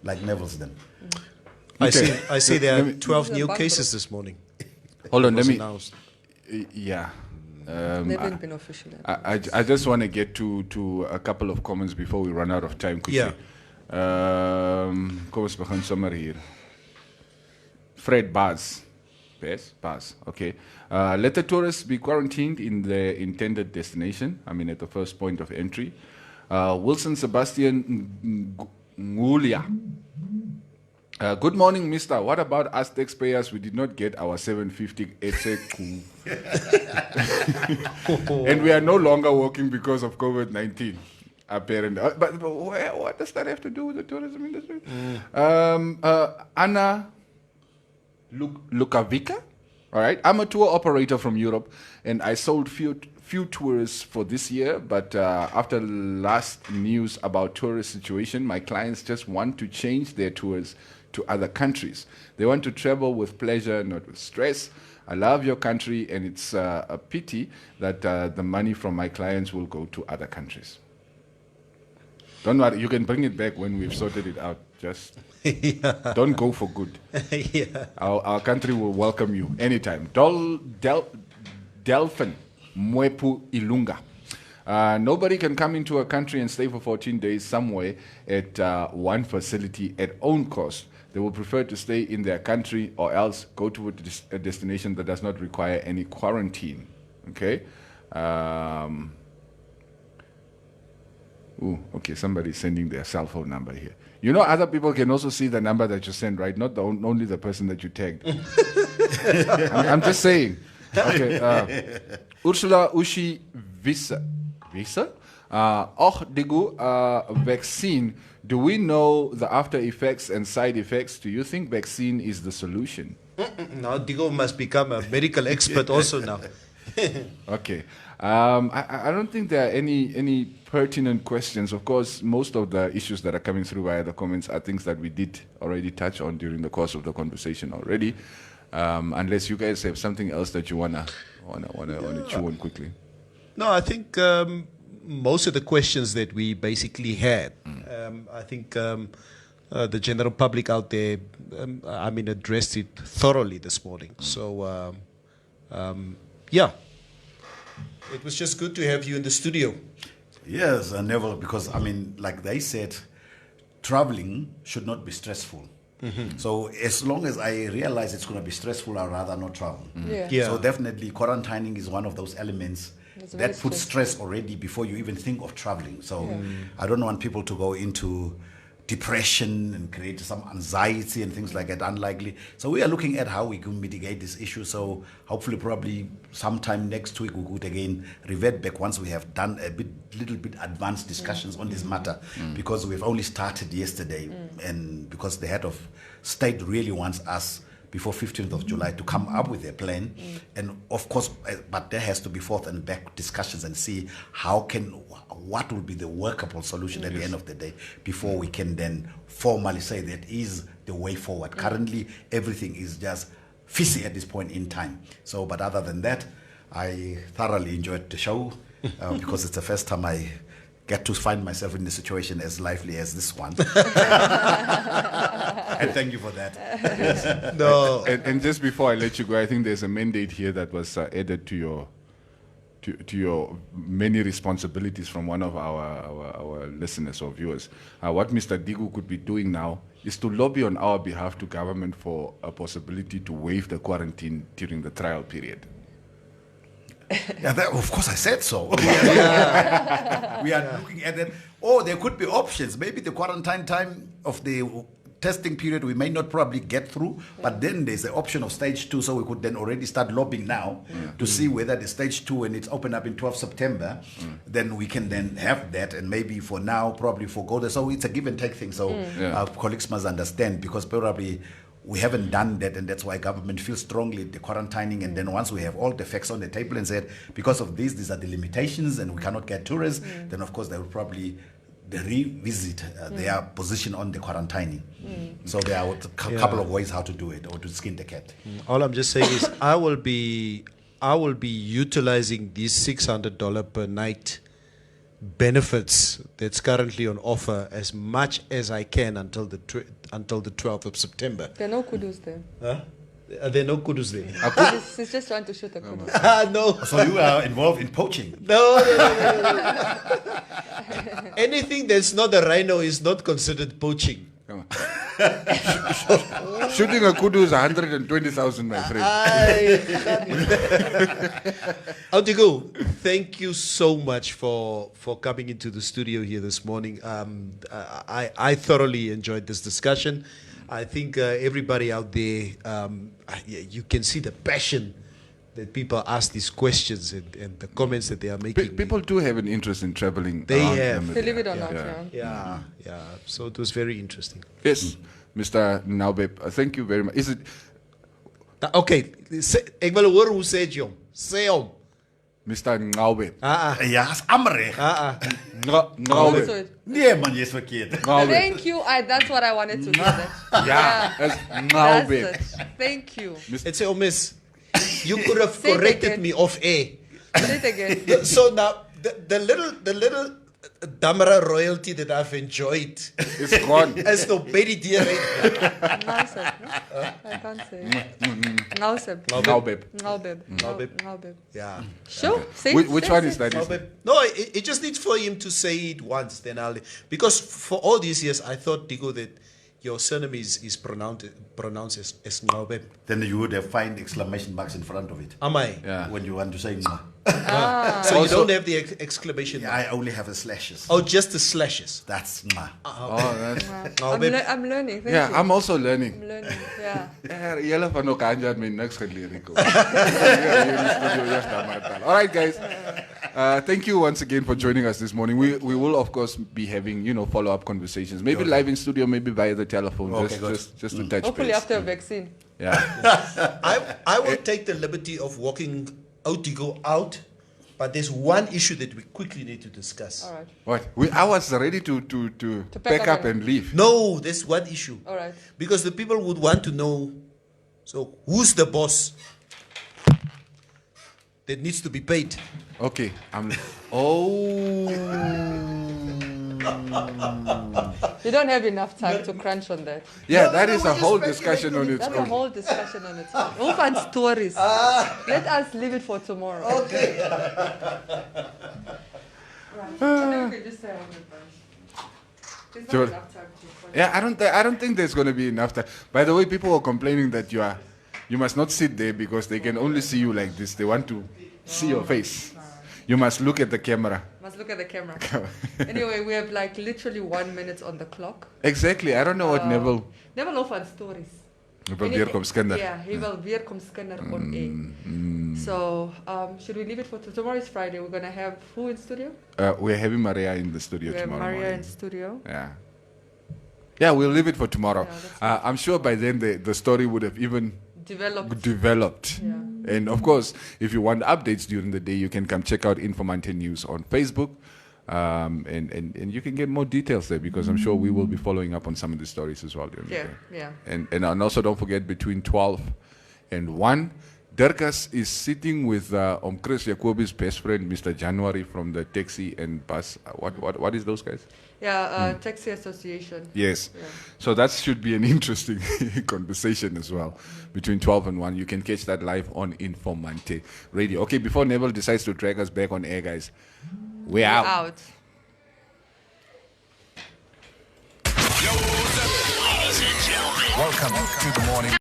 like Neville's them. I see there are 12 new cases this morning. Hold on, It let was me. announced. Yeah. They haven't been official. I just want to get to a couple of comments before we run out of time. Yeah. Kom ons begin sommer hier. Fred Baz. Baz. Okay. Let the tourists be quarantined in their intended destination. I mean, at the first point of entry. Wilson Sebastian Ngulia. Good morning, mister. What about us taxpayers? We did not get our 750 ETSEC. And we are no longer working because of COVID-19. Apparently. But what does that have to do with the tourism industry? Anna Lukavica. All right. I'm a tour operator from Europe, and I sold few tours for this year. But after last news about tourist situation, my clients just want to change their tours to other countries. They want to travel with pleasure, not with stress. I love your country, and it's a pity that the money from my clients will go to other countries. Don't worry, you can bring it back when we've sorted it out. Just don't go for good. Our country will welcome you anytime. Delphin Mwepu Ilunga. Nobody can come into a country and stay for 14 days somewhere at one facility at own cost. They will prefer to stay in their country, or else go to a destination that does not require any quarantine. Okay? Okay, somebody's sending their cell phone number here. You know, other people can also see the number that you send, right? Not only the person that you tagged. I'm just saying. Okay. Ursula Ushi Visa? Vaccine. Do we know the after effects and side effects? Do you think vaccine is the solution? Now Digo must become a medical expert also now. Okay. I don't think there are any pertinent questions. Of course, most of the issues that are coming through via the comments are things that we did already touch on during the course of the conversation already. Unless you guys have something else that you wanna chew on quickly. No, I think most of the questions that we basically had, I think the general public out there, addressed it thoroughly this morning. So, yeah. It was just good to have you in the studio. Yes, Neville, because, like they said, traveling should not be stressful. So as long as I realize it's going to be stressful, I'd rather not travel. So definitely quarantining is one of those elements that puts stress already before you even think of traveling. So I don't want people to go into depression and create some anxiety and things like that, unlikely. So we are looking at how we can mitigate this issue. So hopefully probably sometime next week we could again revert back once we have done little bit advanced discussions on this matter, because we've only started yesterday, and because the head of state really wants us before 15th of July to come up with a plan. And of course, but there has to be forth and back discussions and see what will be the workable solution at the end of the day before we can then formally say that is the way forward. Currently, everything is just fizzy at this point in time. So, but other than that, I thoroughly enjoyed the show because it's the first time I get to find myself in a situation as lively as this one. And thank you for that. No. And just before I let you go, I think there's a mandate here that was added to your many responsibilities from one of our listeners or viewers. What Mr. Digu could be doing now is to lobby on our behalf to government for a possibility to waive the quarantine during the trial period. Yeah, of course I said so. We are looking at that. Oh, there could be options. Maybe the quarantine time of the testing period we may not probably get through, but then there's the option of stage 2, so we could then already start lobbying now to see whether the stage 2, when it's open up in 12 September, then we can then have that, and maybe for now probably forgo that. So it's a give and take thing. So our colleagues must understand, because probably we haven't done that, and that's why government feels strongly the quarantining. And then once we have all the facts on the table and said, because of this, these are the limitations and we cannot get tourists, then of course they will probably revisit their position on the quarantining. So there are a couple of ways how to do it, or to skin the cat. All I'm just saying is I will be utilizing these $600 per night benefits that's currently on offer as much as I can until the 12th of September. There are no kudus there. Huh? Are there no kudus there? He's just trying to shoot a kudu. No. So you are involved in poaching? No. Anything that's not a rhino is not considered poaching. Shooting a kudu is 120,000, my friend. Autigo, thank you so much for coming into the studio here this morning. I thoroughly enjoyed this discussion. I think everybody out there, you can see the passion that people ask these questions and the comments that they are making. People do have an interest in traveling. They around have. Namibia. Believe it or not, Yeah. So it was very interesting. Yes, Mr. Naubeb, thank you very much. Is it Okay, ek wil hoor hoe sê jy hom. Sê hom. Mr. Naubeb? Ja, is amreg. Naubeb. So Nee man, jy is verkeerd. Naubeb. thank you. That's what I wanted to hear. Ja, That's is Naubeb. it. Thank you. It say, oh miss, you could have Say it corrected again. me off air. Say it again. So now the little Damara royalty that I've enjoyed It's gone. as no baby dear. Nauseb. I can't say. Nauseb. Naubeb. Naubeb. Naubeb. Naubeb. Yeah. Sure. Say Which say one it. is that? No, it just needs for him to say it once, then because for all these years I thought, Digo, that your surname is pronounced as Naubeb. Then you would have find exclamation marks in front of it. Am I? Yeah. When you want to say no. So you Also- don't have the exclamation mark. I only have a slashes. Oh, just the slashes. That's ma. Oh, that's, Naubeb. I'm learning. Thank yeah, you. I'm also learning. I'm learning. Yeah. Julle van ook aanjaat met niks geleer ek. All right, guys. Thank you once again for joining us this morning. We will of course be having follow-up conversations, maybe live in studio, maybe via the telephone, Okay, good. just to touch Hopefully base. after a vaccine. Yeah. I will take the liberty of walking Autigo out, but there's one issue that we quickly need to discuss. All right. What? I was ready to pack up and leave. No, there's one issue. All right. Because the people would want to know, so who's the boss that needs to be paid? Okay. You don't have enough time to crunch on that. Yeah, that is a whole discussion on its That's a own. whole discussion on its own. All fun stories. Let us leave it for tomorrow. Okay. Right. And then we can just say on the bunch. There's not Sure. enough time to. Yeah, I don't think there's going to be enough time. By the way, people were complaining that you must not sit there because they can only see you like this. They want to see your face. You must look at the camera. Must look at the camera. Anyway, we have like literally 1 minute on the clock. Exactly. I don't know what Neville Never know fun stories. weer kom skinder. Yeah, he will weer kom skinder on air. So, should we leave it for tomorrow? Is Friday. We're gonna have who in studio? We're having Maria in the studio We have tomorrow Maria morning. in studio. Yeah. Yeah, we'll leave it for tomorrow. Yeah, that's I'm sure by then the story would have even Developed. Yeah. And of course, if you want updates during the day, you can come check out Informanté News on Facebook. And you can get more details there because I'm sure we will be following up on some of the stories as well during the Yeah. day. Yeah. And also don't forget between 12 and 1, Dirkas is sitting with Chris Jacobi's best friend, Mr. January from the taxi and bus. What is those guys? Yeah, Taxi Association. Yes. Yeah. So that should be an interesting conversation as well between 12 and 1. You can catch that live on Informanté Radio. Okay, before Neville decides to drag us back on air, guys, we're out. Out. Ladies and gentlemen, welcome to the morning.